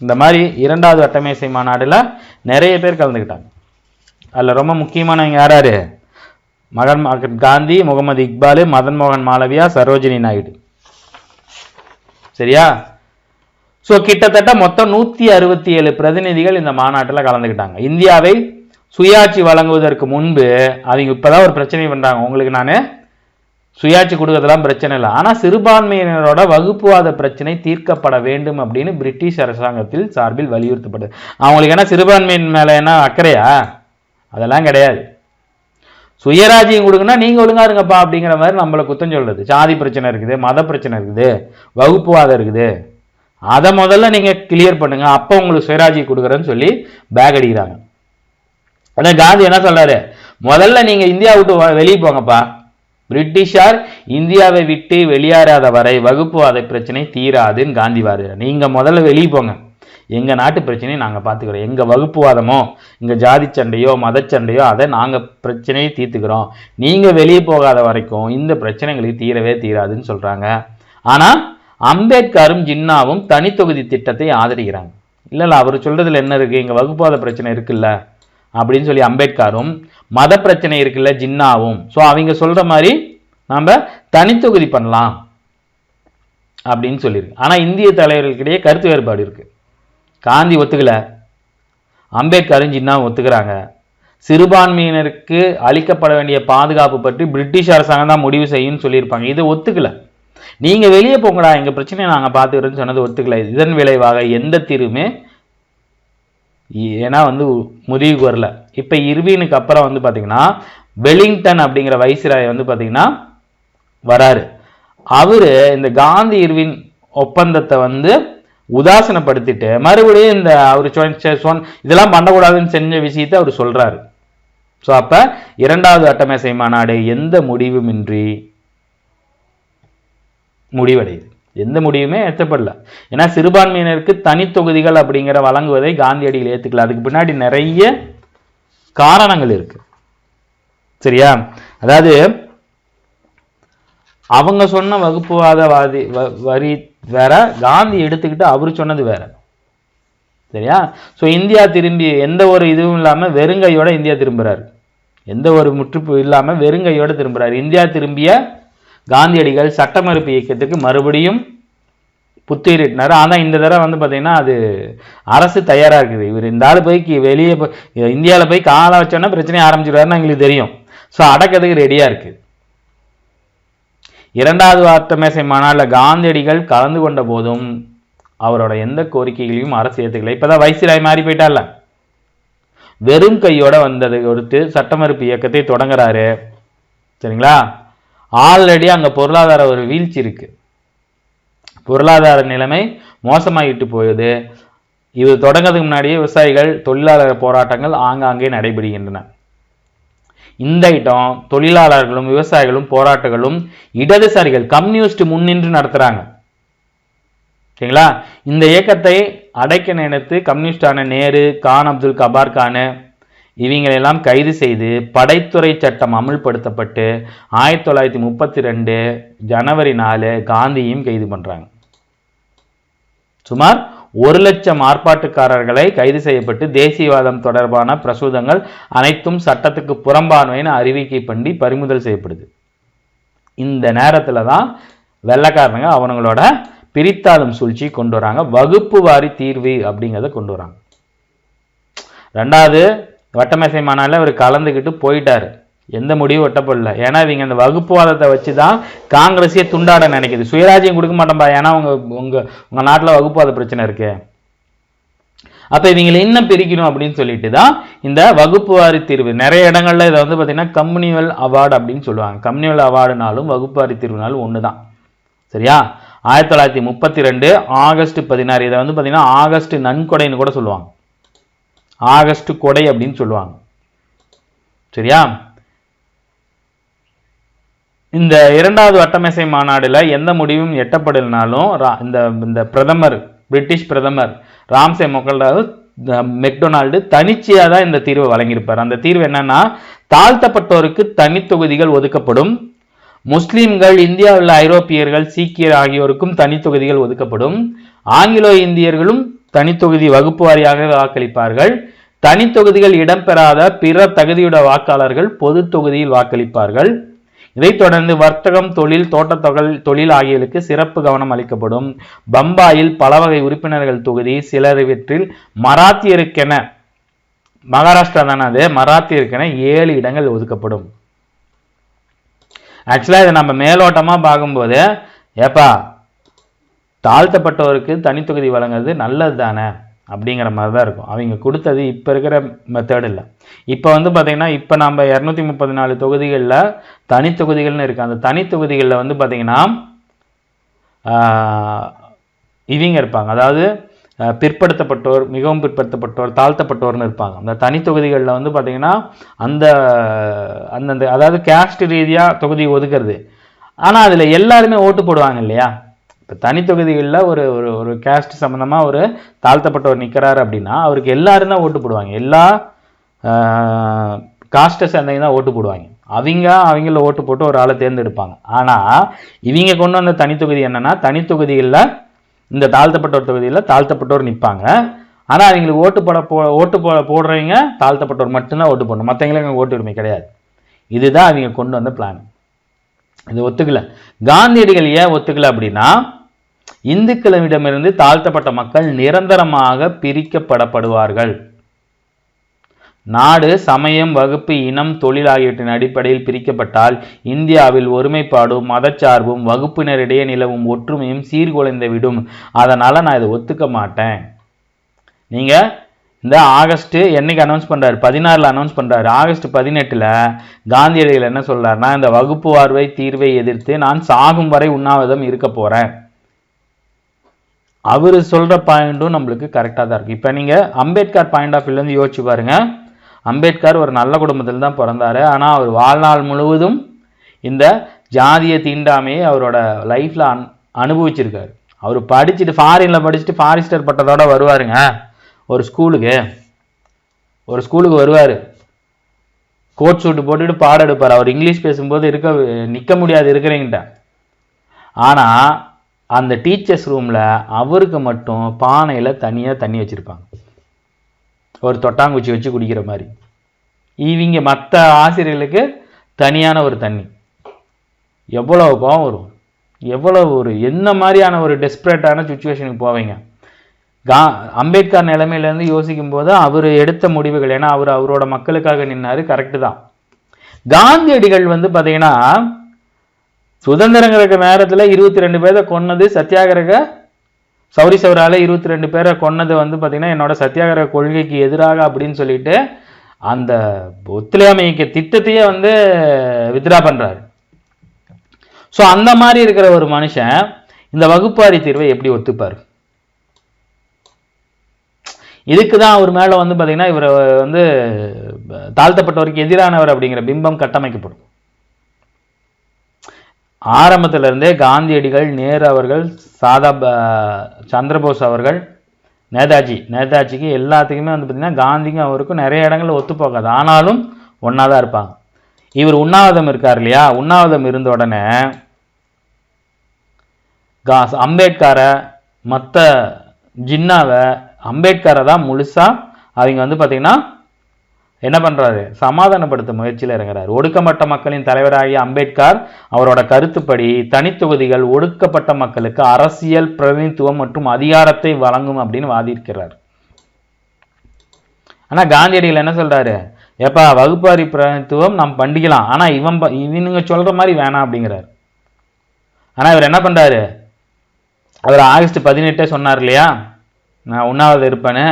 A: இந்த மாதிரி 2வது வட்டமேசை மாநாடுல நிறைய பேர் கலந்துக்கிட்டாங்க. அதில் ரொம்ப முக்கியமானவங்க யாராரு? மகாத்மா காந்தி, முகமது இக்பாலு, மதன் மோகன் மாளவியா, சரோஜினி நாயுடு. சரியா? ஸோ கிட்டத்தட்ட மொத்தம் 167 பிரதிநிதிகள் இந்த மாநாட்டில் கலந்துக்கிட்டாங்க. இந்தியாவை சுயாட்சி வழங்குவதற்கு முன்பு அவங்க இப்பதான் ஒரு பிரச்சனை பண்றாங்க. உங்களுக்கு நான் சுயாட்சி கொடுக்கறதெல்லாம் பிரச்சனை இல்லை, ஆனா சிறுபான்மையினரோட வகுப்புவாத பிரச்சனை தீர்க்கப்பட வேண்டும் அப்படின்னு பிரிட்டிஷ் அரசாங்கத்தில் சார்பில் வலியுறுத்தப்படுது. அவங்களுக்கு என்ன சிறுபான்மையின் மேல என்ன அக்கறையா? அதெல்லாம் கிடையாது. சுயராஜ்யம் கொடுக்குன்னா நீங்க ஒழுங்கா இருங்கப்பா அப்படிங்கிற மாதிரி நம்மளை குத்தம் சொல்றது. ஜாதி பிரச்சனை இருக்குது, மத பிரச்சனை இருக்குது, வகுப்புவாதம் இருக்குது, அதை முதல்ல நீங்க கிளியர் பண்ணுங்க, அப்ப உங்களுக்கு சுயராஜ்யம் கொடுக்குறேன்னு சொல்லி பேக் அடிக்கிறாங்க. ஆனா காந்தி என்ன சொல்றாரு? முதல்ல நீங்க இந்தியா விட்டு வெளியே போங்கப்பா. பிரிட்டிஷார் இந்தியாவை விட்டு வெளியேறாத வரை வகுப்புவாத பிரச்சனை தீராதுன்னு காந்தி வாரு. நீங்க முதல்ல வெளியே போங்க, எங்க நாட்டு பிரச்சனையை நாங்க பாத்துக்கிறோம். எங்க வகுப்புவாதமோ இங்க ஜாதி சண்டையோ மதச்சண்டையோ அதை நாங்க பிரச்சனையை தீர்த்துக்கிறோம். நீங்க வெளியே போகாத வரைக்கும் இந்த பிரச்சனைகளுக்கு தீரவே தீராதுன்னு சொல்றாங்க. ஆனா அம்பேத்கரும் ஜின்னாவும் தனி தொகுதி திட்டத்தை ஆதரிக்கிறாங்க. இல்ல அவர் சொல்றதுல என்ன இருக்கு? எங்க வகுப்புவாத பிரச்சனை இருக்குல்ல அப்படின்னு சொல்லி அம்பேத்கரும், மத பிரச்சனை இருக்குல்ல ஜின்னாவும், ஸோ அவங்க சொல்ற மாதிரி நாம தனி தொகுதி பண்ணலாம் அப்படின்னு சொல்லியிருக்கு. ஆனா இந்திய தலைவர்களுக்கிடையே கருத்து வேறுபாடு இருக்கு. காந்தி ஒத்துக்கல, அம்பேத்கரும் ஜின்னாவும் ஒத்துக்கிறாங்க. சிறுபான்மையினருக்கு அளிக்கப்பட வேண்டிய பாதுகாப்பு பற்றி பிரிட்டிஷ் அரசாங்கம் தான் முடிவு செய்யும் சொல்லியிருப்பாங்க. இதை ஒத்துக்கல. நீங்க வெளியே போங்கடா, எங்க பிரச்சனையை நாங்க பார்த்துக்கிறோன்னு சொன்னது ஒத்துக்கல. இதன் விளைவாக எந்த தீர்வுமே ஏன்னா முடிவுக்கு வரல. இப்ப இர்வினுக்கு அப்புறம் பாத்தீங்கன்னா வெலிங்டன் அப்படிங்கிற வைஸ்ராய் பார்த்தீங்கன்னா வராரு. அவரு இந்த காந்தி இர்வின் ஒப்பந்தத்தை உதாசனப்படுத்திட்டு மறுபடியும் இந்த அவர் இதெல்லாம் பண்ணக்கூடாதுன்னு செஞ்ச விஷயத்தை அவர் சொல்றாரு. ஸோ அப்ப இரண்டாவது அட்டமேசை மாநாடு எந்த முடிவுமின்றி முடிவடையுது. எந்த முடிவுமே எட்டப்படல. ஏன்னா சிறுபான்மையினருக்கு தனி தொகுதிகள் அப்படிங்கிற வழங்குவதை காந்தியடிகள் ஏத்துக்கல. அதுக்கு பின்னாடி நிறைய காரணங்கள் இருக்கு. சரியா? அதாவது அவங்க சொன்ன வகுப்புவாதவாதி வரி வேற, காந்தி எடுத்துக்கிட்டு அவரு சொன்னது வேற. சரியா? ஸோ இந்தியா திரும்பி எந்த ஒரு இதுவும் இல்லாம வெறுங்கையோட இந்தியா திரும்புறாரு. எந்த ஒரு முற்றுப்பு இல்லாம வெறுங்கையோட திரும்புறாரு. இந்தியா திரும்பிய காந்தியடிகள் சட்ட மறுப்பு இயக்கத்துக்கு மறுபடியும் புத்துயிரிட்டினார். ஆனால் இந்த தடவை பார்த்தீங்கன்னா அது அரசு தயாராக இருக்குது. இவர் இந்த ஆள் போய் வெளியே இந்தியாவில் போய் காலை வச்சோன்னா பிரச்சனையை ஆரம்பிச்சிடுவாருன்னு எங்களுக்கு தெரியும். ஸோ அடக்கிறதுக்கு ரெடியாக இருக்கு. இரண்டாவது அட்டமேசை மாநாட்டில் காந்தியடிகள் கலந்து கொண்ட போதும் அவரோட எந்த கோரிக்கைகளையும் அரசு ஏற்றுக்கல. இப்போதான் வைஸ்ராய் மாறி போயிட்டார்ல, வெறும் கையோட வந்ததை கொடுத்து சட்ட மறுப்பு இயக்கத்தை தொடங்குறாரு. சரிங்களா? ஆல்ரெடி அங்கே பொருளாதார ஒரு வீழ்ச்சி இருக்கு, பொருளாதார நிலைமை மோசமாகிட்டு போகுது. இது தொடங்கிறதுக்கு முன்னாடியே விவசாயிகள் தொழிலாளர் போராட்டங்கள் ஆங்காங்கே நடைபெறுகின்றன. இந்த ஐட்டம் தொழிலாளர்களும் விவசாயிகளும் போராட்டங்களும் இடதுசாரிகள் கம்யூனிஸ்ட் முன்னின்று நடத்துறாங்க. சரிங்களா? இந்த இயக்கத்தை அடைக்க நினைத்து கம்யூனிஸ்டான நேரு, கான் அப்துல் கபார் கான் இவங்களெல்லாம் கைது செய்து படைத்துறை சட்டம் அமுல்படுத்தப்பட்டு 1932 ஜனவரி 4 காந்தியையும் கைது பண்றாங்க. சுமார் 1,00,000 ஆர்ப்பாட்டக்காரர்களை கைது செய்யப்பட்டு தேசியவாதம் தொடர்பான பிரசுரங்கள் அனைத்தும் சட்டத்துக்கு புறம்பானவைன்னு அறிவிக்கை பண்ணி பறிமுதல் செய்யப்படுது. இந்த நேரத்துல தான் வெள்ளைக்காரங்க அவங்களோட பிரித்தாளும் சூழ்ச்சி கொண்டு வராங்க, வகுப்பு வாரி தீர்வு அப்படிங்கிறத கொண்டு வராங்க. ரெண்டாவது வட்டமேசை மாநாட்டில் அவர் கலந்துக்கிட்டு போயிட்டாரு, எந்த முடிவும் எட்டப்படல. ஏன்னா இவங்க அந்த வகுப்புவாதத்தை வச்சுதான் காங்கிரஸே துண்டாட நினைக்குது. சுயராஜ்யம் கொடுக்க மாட்டோம்பா, ஏன்னா உங்க நாட்டில் வகுப்புவாத பிரச்சனை இருக்கு, அப்ப இவங்களை இன்னும் பிரிக்கணும் அப்படின்னு சொல்லிட்டு தான் இந்த வகுப்புவாரி தீர்வு. நிறைய இடங்கள்ல இதை பார்த்தீங்கன்னா கம்யூனிவல் அவார்டு அப்படின்னு சொல்லுவாங்க. கம்யூனிவல் அவார்டுனாலும் வகுப்புவாரி தீர்வுனாலும் ஒண்ணுதான். சரியா? 1932 ஆகஸ்ட் 16 இதை பார்த்தீங்கன்னா ஆகஸ்ட் நன்கொடைன்னு கூட சொல்லுவாங்க, ஆகஸ்ட் கொடை அப்படின்னு சொல்லுவாங்க. சரியா? இந்த இரண்டாவது வட்டமேசை மாநாடுல எந்த முடிவும் எட்டப்படலினாலும் இந்த பிரதமர், பிரிட்டிஷ் பிரதமர் ராம்சே மெக்டொனால்டு தனிச்சையா தான் இந்த தீர்வை வழங்கியிருப்பார். அந்த தீர்வு என்னன்னா, தாழ்த்தப்பட்டோருக்கு தனி தொகுதிகள் ஒதுக்கப்படும், முஸ்லிம்கள், இந்தியாவில் ஐரோப்பியர்கள், சீக்கியர் ஆகியோருக்கும் தனி தொகுதிகள் ஒதுக்கப்படும், ஆங்கிலோ இந்தியர்களும் தனி தொகுதி வகுப்பு வாரியாக வாக்களிப்பார்கள், தனி தொகுதிகள் இடம்பெறாத பிற தகுதியுடைய வாக்காளர்கள் பொது தொகுதியில் வாக்களிப்பார்கள். இதைத் தொடர்ந்து வர்த்தகம், தொழில், தோட்டத்தொகை தொழில் ஆகியவர்களுக்கு சிறப்பு கவனம் அளிக்கப்படும். பம்பாயில் பல வகை உறுப்பினர்கள் தொகுதி சிலவற்றில் மராத்தியருக்கென, மகாராஷ்டிரா தானே அது, மராத்தியருக்கென 7 இடங்கள் ஒதுக்கப்படும். ஆக்சுவலா இதை நம்ம மேலோட்டமா பார்க்கும்போது, ஏப்பா தாழ்த்தப்பட்டவருக்கு தனி தொகுதி வழங்குறது நல்லது தானே அப்படிங்கிற மாதிரி தான் இருக்கும். அவங்க கொடுத்தது இப்போ இருக்கிற மெத்தட் இல்லை. இப்போ வந்து பார்த்தீங்கன்னா இப்போ நம்ம 234 தொகுதிகளில் தனி தொகுதிகள்னு இருக்கு. அந்த தனி தொகுதிகளில் வந்து பார்த்தீங்கன்னா இவங்க இருப்பாங்க, அதாவது பிற்படுத்தப்பட்டோர், மிகவும் பிற்படுத்தப்பட்டோர், தாழ்த்தப்பட்டோர்னு இருப்பாங்க. அந்த தனி தொகுதிகளில் வந்து பார்த்தீங்கன்னா அந்த அந்தந்த அதாவது கேஸ்ட் ரீதியாக தொகுதி ஒதுக்குறது. ஆனால் அதில் எல்லாருமே ஓட்டு போடுவாங்க இல்லையா? இப்போ தனி தொகுதிகளில் ஒரு ஒரு கேஸ்ட் சம்மந்தமாக ஒரு தாழ்த்தப்பட்டவர் நிற்கிறாரு அப்படின்னா அவருக்கு எல்லாரும் தான் ஓட்டு போடுவாங்க. எல்லா காஸ்ட்டை சேர்ந்தவங்க தான் ஓட்டு போடுவாங்க. அவங்கள ஓட்டு போட்டு ஒரு ஆளை தேர்ந்தெடுப்பாங்க. ஆனால் இவங்க கொண்டு வந்த தனி தொகுதி என்னன்னா, தனி தொகுதிகளில் இந்த தாழ்த்தப்பட்டோர் தொகுதியில் தாழ்த்தப்பட்டோர் நிற்பாங்க. ஆனால் அவங்களுக்கு ஓட்டு போடுறவங்க தாழ்த்தப்பட்டோர் மட்டும்தான் ஓட்டு போடணும், மற்றவங்களுக்கு ஓட்டு உரிமை கிடையாது. இதுதான் அவங்க கொண்டு வந்த பிளான். இது ஒத்துக்கல. காந்தியடிகள் ஏன் ஒத்துக்கல அப்படின்னா, இந்துக்களிடமிருந்து தாழ்த்தப்பட்ட மக்கள் நிரந்தரமாக பிரிக்கப்படுவார்கள். நாடு சமயம், வகுப்பு, இனம், தொழில் ஆகியவற்றின் அடிப்படையில் பிரிக்கப்பட்டால் இந்தியாவில் ஒருமைப்பாடும் மதச்சார்பும் வகுப்பினரிடையே நிலவும் ஒற்றுமையும் சீர்குலைந்துவிடும். அதனால நான் இதை ஒத்துக்க மாட்டேன். நீங்க இந்த ஆகஸ்ட் என்னைக்கு அனௌன்ஸ் பண்றாரு, 16 அனௌன்ஸ் பண்றாரு. ஆகஸ்ட் 18 காந்தியடிகள் என்ன சொல்றாருன்னா, இந்த வகுப்பு வார்வை தீர்வை எதிர்த்து நான் சாகும் வரை உண்ணாவிரதம் இருக்க போறேன். அவரு சொல்ற பாயிண்டும் நம்மளுக்கு கரெக்டா தான் இருக்கு. இப்ப நீங்க அம்பேத்கர் பாயிண்ட் ஆஃப் வியூல இருந்து யோசிச்சு பாருங்க. அம்பேத்கர் ஒரு நல்ல குடும்பத்தில் தான் பிறந்தாரு. ஆனா அவர் வாழ்நாள் முழுவதும் இந்த ஜாதிய தீண்டாமையை அவரோட லைஃப்ல அனுபவிச்சிருக்காரு. அவர் படிச்சுட்டு ஃபாரின்ல படிச்சுட்டு ஃபாரிஸ்டர் பட்டத்தோட வருவாருங்க. ஒரு ஸ்கூலுக்கு வருவாரு, கோட் சூட்டு போட்டுட்டு பாடம் எடுப்பார். அவர் இங்கிலீஷ் பேசும்போது நிற்க முடியாது இருக்கிறவங்கிட்ட. ஆனா அந்த டீச்சர்ஸ் ரூம்ல அவருக்கு மட்டும் பானையில தனியா தண்ணி வச்சிருப்பாங்க, ஒரு தொட்டாங்குச்சி வச்சு குடிக்கிற மாதிரி. இவங்க மற்ற ஆசிரியர்களுக்கு தனியான ஒரு தண்ணி. எவ்வளவு கோவம் வரும், எவ்வளவு ஒரு என்ன மாதிரியான ஒரு டெஸ்பரேட்டான சுச்சுவேஷனுக்கு போவீங்க. அம்பேத்கர் நிலைமையிலேருந்து யோசிக்கும் போது அவர் எடுத்த முடிவுகள், ஏன்னா அவரோட மக்களுக்காக நின்னாரு, கரெக்டு தான். காந்தியடிகள் வந்து பார்த்தீங்கன்னா சுதந்திரங்களுக்கு நேரத்தில் 22 பேரை கொன்னது, சத்தியாகிரக சௌரி சௌரால 22 பேரை கொன்னது வந்து பார்த்தீங்கன்னா என்னோட சத்தியாகிரக கொள்கைக்கு எதிராக அப்படின்னு சொல்லிட்டு அந்த ஒத்துழையாமை திட்டத்தையே வந்து வித்ரா பண்றாரு. ஸோ அந்த மாதிரி இருக்கிற ஒரு மனுஷன் இந்த வகுப்பாரி தீர்வை எப்படி ஒத்துப்பார்? இதுக்கு தான் அவர் மேல வந்து பார்த்தீங்கன்னா இவர் வந்து தாழ்த்தப்பட்டவருக்கு எதிரானவர் அப்படிங்கிற பிம்பம் கட்டமைக்கப்படும். ஆரம்பத்துல இருந்தே காந்தியடிகள், நேரு அவர்கள், சந்திரபோஸ் அவர்கள், நேதாஜிக்கு எல்லாத்துக்குமே வந்து பார்த்தீங்கன்னா காந்திக்கும் அவருக்கும் நிறைய இடங்கள்ல ஒத்து போகாது. ஆனாலும் ஒன்னாதான் இருப்பாங்க. இவர் உண்ணாவிரதம் இருக்கார் இல்லையா? உண்ணாவிரதம் இருந்த உடனே அம்பேத்கரை, மற்ற ஜின்னாவை, அம்பேத்கரை தான் முழுசா அவங்க வந்து பார்த்தீங்கன்னா என்ன பண்றாரு, சமாதானப்படுத்த முயற்சியில் இறங்குறாரு. ஒடுக்கப்பட்ட மக்களின் தலைவராகிய அம்பேத்கர் அவரோட கருத்துப்படி தனித்தொகுதிகள் ஒடுக்கப்பட்ட மக்களுக்கு அரசியல் பிரதிநிதித்துவம் மற்றும் அதிகாரத்தை வழங்கும் அப்படின்னு வாதிக்கிறார். ஆனா காந்தியடிகள் என்ன சொல்றாரு, ஏப்பா வகுப்பாரி பிரதிநிதித்துவம் நாம் பண்ணிக்கலாம், ஆனா இவனுங்க சொல்ற மாதிரி வேணாம் அப்படிங்கிறார். ஆனா இவர் என்ன பண்றாரு, அவர் ஆகஸ்ட் 18 சொன்னார் இல்லையா நான் உண்ணாவிரதம் இருப்பேன்னு,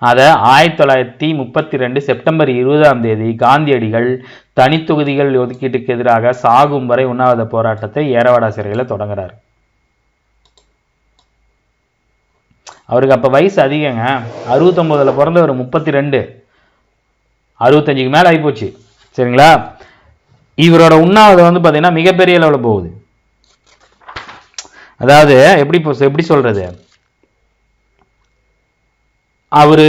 A: அதை 1932 செப்டம்பர் 20 காந்தியடிகள் தனித்தொகுதிகள் ஒதுக்கீட்டுக்கு எதிராக சாகும் வரை உண்ணாவிரத போராட்டத்தை ஏரவாடா சிறையில் தொடங்குறார். அவருக்கு அப்ப வயசு அதிகங்க, 69 பிறந்தவர், 32, 65க்கு மேல ஆகிப்போச்சு. சரிங்களா? இவரோட உண்ணாவிரதம் வந்து பாத்தீங்கன்னா மிகப்பெரிய அளவில் போகுது. அதாவது எப்படி சொல்றது, அவரு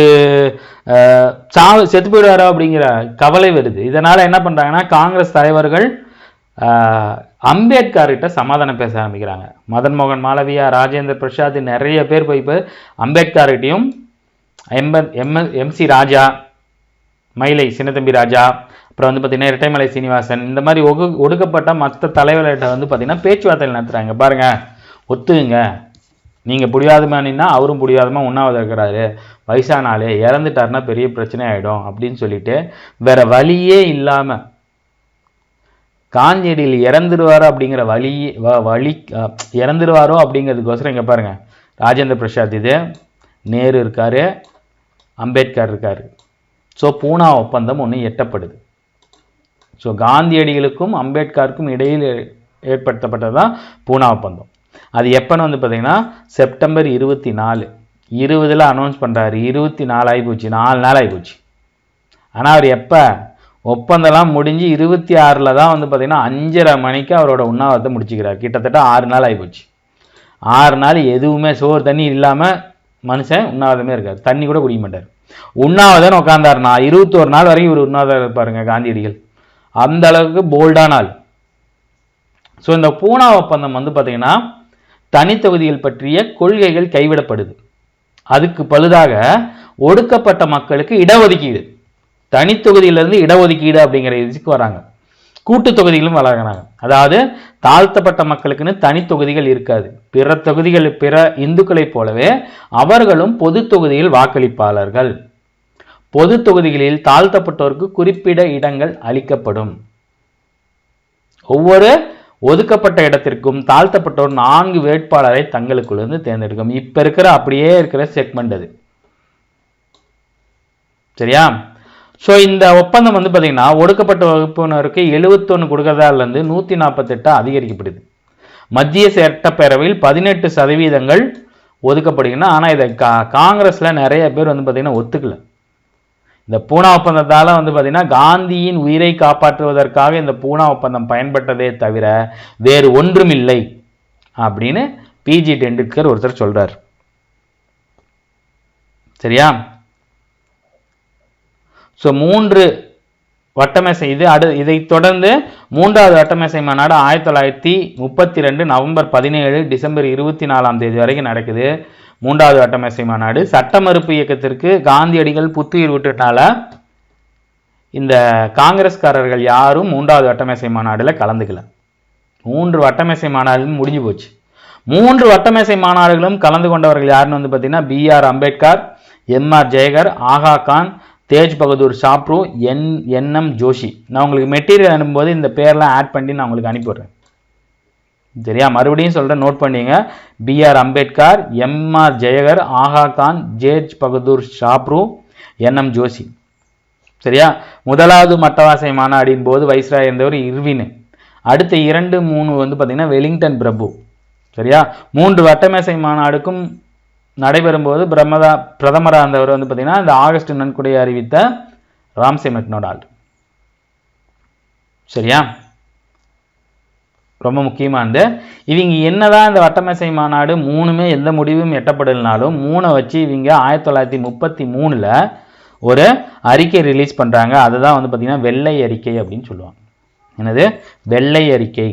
A: செத்து போயிடுவாரோ அப்படிங்கிற கவலை வருது. இதனால என்ன பண்றாங்கன்னா காங்கிரஸ் தலைவர்கள் அம்பேத்கர்கிட்ட சமாதானம் பேச ஆரம்பிக்கிறாங்க. மதன் மோகன் மாளவியா, ராஜேந்திர பிரசாத், நிறைய பேர் போய் இப்போ அம்பேத்கர்கிட்டையும், எம்சி ராஜா, மயிலை சின்னத்தம்பி ராஜா, அப்புறம் வந்து பார்த்தீங்கன்னா இரட்டைமலை சீனிவாசன், இந்த மாதிரி ஒடுக்கப்பட்ட மற்ற தலைவர்கிட்ட வந்து பார்த்தீங்கன்னா பேச்சுவார்த்தை நடத்துகிறாங்க. பாருங்க, ஒத்துக்குங்க, நீங்கள் புடிவாதமானா அவரும் புடிவாதமாக உண்ணாவிரதம் இருக்கிறாரு, வயசானாலே இறந்துட்டாருன்னா பெரிய பிரச்சனை ஆகிடும் அப்படின்னு சொல்லிட்டு வேற வழியே இல்லாமல் காந்தியடியில் இறந்துடுவாரோ அப்படிங்கிற வழி இறந்துடுவாரோ அப்படிங்கிறதுக்கோசரம் இங்கே பாருங்கள், ராஜேந்திர பிரசாத் இது, நேரு இருக்கார், அம்பேத்கர் இருக்கார். ஸோ பூனா ஒப்பந்தம் ஒன்று எட்டப்படுது. ஸோ காந்தியடிகளுக்கும் அம்பேத்கருக்கும் இடையில் ஏற்படுத்தப்பட்டது தான் பூனா ஒப்பந்தம். அது எப்போன்னு வந்து பார்த்தீங்கன்னா செப்டம்பர் 24, 20 அனௌன்ஸ் பண்ணுறாரு, 24 ஆகிப்போச்சு, 4 நாள் ஆகிப்போச்சு. ஆனால் அவர் எப்போ ஒப்பந்தம்லாம் முடிஞ்சு 26 தான் வந்து பார்த்தீங்கன்னா 5:30 மணிக்கு அவரோட உண்ணாவிரதத்தை முடிச்சுக்கிறார். கிட்டத்தட்ட 6 நாள் ஆகிப்போச்சு. 6 நாள் எதுவுமே சோறு தண்ணி இல்லாமல் மனுஷன் உண்ணாவிரதமே இருக்கார், தண்ணி கூட குடிக்க மாட்டார். உண்ணாவிரதம் உட்காந்தாருனா 21 நாள் வரைக்கும் இவர் உண்ணாவிரதம் இருப்பாருங்க காந்தியடிகள். அந்த அளவுக்கு போல்டான ஆள். ஸோ இந்த பூனா ஒப்பந்தம் வந்து பார்த்தீங்கன்னா தனித்தொகுதிகள் பற்றிய கொள்கைகள் கைவிடப்படுது. அதுக்கு பழுதாக ஒடுக்கப்பட்ட மக்களுக்கு இடஒதுக்கீடு, தனித்தொகுதியிலிருந்து இடஒதுக்கீடு அப்படிங்கிற இதுக்கு வராங்க. கூட்டு தொகுதிகளும் வளர்கிறாங்க. அதாவது தாழ்த்தப்பட்ட மக்களுக்குன்னு தனி தொகுதிகள் இருக்காது. பிற இந்துக்களைப் போலவே அவர்களும் பொது தொகுதியில் வாக்களிப்பாளர்கள். பொது தொகுதிகளில் தாழ்த்தப்பட்டோருக்கு குறிப்பிட்ட இடங்கள் அளிக்கப்படும். ஒவ்வொரு ஒதுக்கப்பட்ட இடத்திற்கும் தாழ்த்தப்பட்டோர் 4 வேட்பாளரை தங்களுக்குள்ளேருந்து தேர்ந்தெடுக்கும். இப்ப இருக்கிற அப்படியே இருக்கிற செக்மெண்ட் அது. சரியா? ஸோ இந்த ஒப்பந்தம் வந்து பார்த்தீங்கன்னா ஒடுக்கப்பட்ட வகுப்பினருக்கு 71 கொடுக்கறதாலேருந்து 148 அதிகரிக்கப்படுது. மத்திய சட்டப்பேரவையில் 18% ஒதுக்கப்படுதுன்னா, ஆனால் இதை காங்கிரஸில் நிறைய பேர் வந்து பார்த்தீங்கன்னா ஒத்துக்கல. இந்த பூனா ஒப்பந்தத்தால் வந்து பார்த்தீங்கன்னா காந்தியின் உயிரை காப்பாற்றுவதற்காக இந்த பூனா ஒப்பந்தம் பயன்பட்டதே தவிர வேறு ஒன்றுமில்லை அப்படின்னு பிஜி டெண்டுல்கர் ஒருத்தர் சொல்றார். சரியா? ஸோ 3 வட்டமேசை இது இதைத் தொடர்ந்து 3வது வட்டமேசை மாநாடு 1932 நவம்பர் 17 டிசம்பர் 24 வரைக்கும் நடக்குது. 3வது வட்டமேசை மாநாடு சட்ட மறுப்பு இயக்கத்திற்கு காந்தியடிகள் புத்துயிர் விட்டுனால இந்த காங்கிரஸ்காரர்கள் யாரும் 3வது வட்டமேசை மாநாடுல கலந்துக்கல. 3 வட்டமேசை மாநாடு முடிஞ்சு போச்சு. 3 வட்டமேசை மாநாடுகளும் கலந்து கொண்டவர்கள் யாருன்னு வந்து பார்த்தீங்கன்னா BR அம்பேத்கர், MR ஜெயகர், ஆகா கான், தேஜ் பகதூர் சாப்ரு, NM ஜோஷி. நான் உங்களுக்கு மெட்டீரியல் அனுப்பும்போது இந்த பேர்லாம் ஆட் பண்ணி நான் உங்களுக்கு அனுப்பிடுறேன். சரியா? மறுபடியும் சொல்கிறேன், நோட் பண்ணிங்க. BR அம்பேத்கர், MR ஜெயகர், ஆகா கான், தேஜ் பகதூர் சாப்ரு, NM ஜோஷி. சரியா? 1வது மட்டவாசை மாநாடின் போது வைஸ்ராய் இருந்தவர் இர்வின். அடுத்த 2, 3 வந்து பார்த்தீங்கன்னா வெலிங்டன் பிரபு. சரியா? 3 வட்டமேசை மாநாடுக்கும் நடைபெறும் போது பிரதமராக இருந்தவர் வந்து பார்த்தீங்கன்னா இந்த ஆகஸ்ட் நன்கொடையை அறிவித்த ராம்சே மெக்டொனால்ட். சரியா? ரொம்ப முக்கியமானது. இவங்க என்னதான் இந்த வட்டமேசை மாநாடு 3மே எந்த முடிவும் எட்டப்படலைனாலும் 3 வச்சு இவங்க 1933 ஒரு அறிக்கை ரிலீஸ் பண்றாங்க. அதுதான் வந்து பார்த்தீங்கன்னா வெள்ளை அறிக்கை அப்படின்னு சொல்லுவாங்க. என்னது? வெள்ளை அறிக்கை.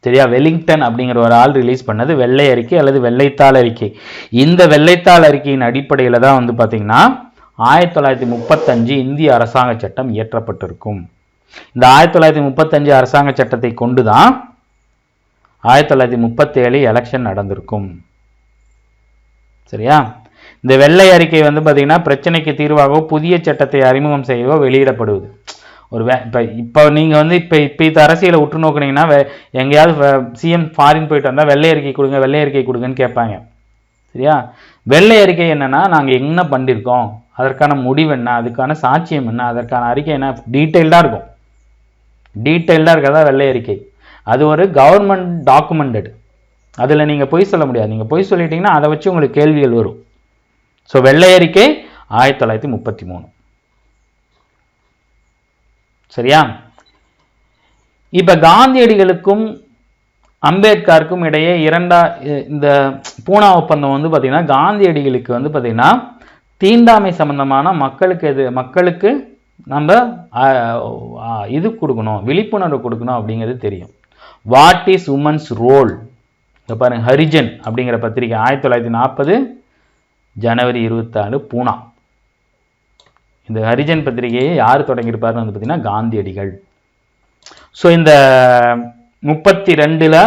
A: சரியா? வெலிங்டன் அப்படிங்கிற ஒரு ஆள் ரிலீஸ் பண்ணது வெள்ளை அறிக்கை அல்லது வெள்ளைத்தாள் அறிக்கை. இந்த வெள்ளைத்தாள் அறிக்கையின் அடிப்படையில் தான் வந்து பார்த்தீங்கன்னா 1935 இந்திய அரசாங்க சட்டம் இயற்றப்பட்டிருக்கும். இந்த 1935 அரசாங்க சட்டத்தை கொண்டு தான் 1937 எலெக்ஷன் நடந்திருக்கும். சரியா? இந்த வெள்ளை அறிக்கை வந்து பார்த்தீங்கன்னா பிரச்சனைக்கு தீர்வாகவோ புதிய சட்டத்தை அறிமுகம் செய்யவோ வெளியிடப்படுவது. இப்போ நீங்கள் வந்து இப்போ இந்த அரசியலை உற்று நோக்குனீங்கன்னா எங்கேயாவது சிஎம் ஃபாரின் போயிட்டு வந்தால் வெள்ளை அறிக்கை கொடுங்க, வெள்ளை அறிக்கை கொடுங்கன்னு கேட்பாங்க. சரியா? வெள்ளை அறிக்கை என்னன்னா, நாங்கள் என்ன பண்ணியிருக்கோம், அதற்கான முடிவு என்ன, அதுக்கான சாட்சியம் என்ன, அதற்கான அறிக்கை என்ன, டீட்டெயில்டாக இருக்கும். டீட்டெயில்டாக இருக்கிறதா வெள்ளை அறிக்கை. அது ஒரு கவர்மெண்ட் டாக்குமெண்டட். அதில் நீங்கள் பொய் சொல்ல முடியாது. நீங்கள் பொய் சொல்லிட்டீங்கன்னா அதை வச்சு உங்களுக்கு கேள்விகள் வரும். ஸோ வெள்ளை அறிக்கை 1933. சரியா? இப்ப காந்தியடிகளுக்கும் அம்பேத்கருக்கும் இடையே இந்த பூனா ஒப்பந்தம் வந்து பார்த்தீங்கன்னா காந்தியடிகளுக்கு வந்து பார்த்தீங்கன்னா தீண்டாமை சம்பந்தமான மக்களுக்கு நம்ம இது கொடுக்கணும், விழிப்புணர்வு கொடுக்கணும் அப்படிங்கிறது தெரியும். What is women's role? இங்க பாருங்க, ஹரிஜன் அப்படிங்கிற பத்திரிகை 1940 ஜனவரி 24 பூனா. இந்த ஹரிஜன் பத்திரிகையை யார் தொடங்கியிருப்பாருன்னு வந்து பார்த்தீங்கன்னா காந்தியடிகள். ஸோ இந்த 32ல்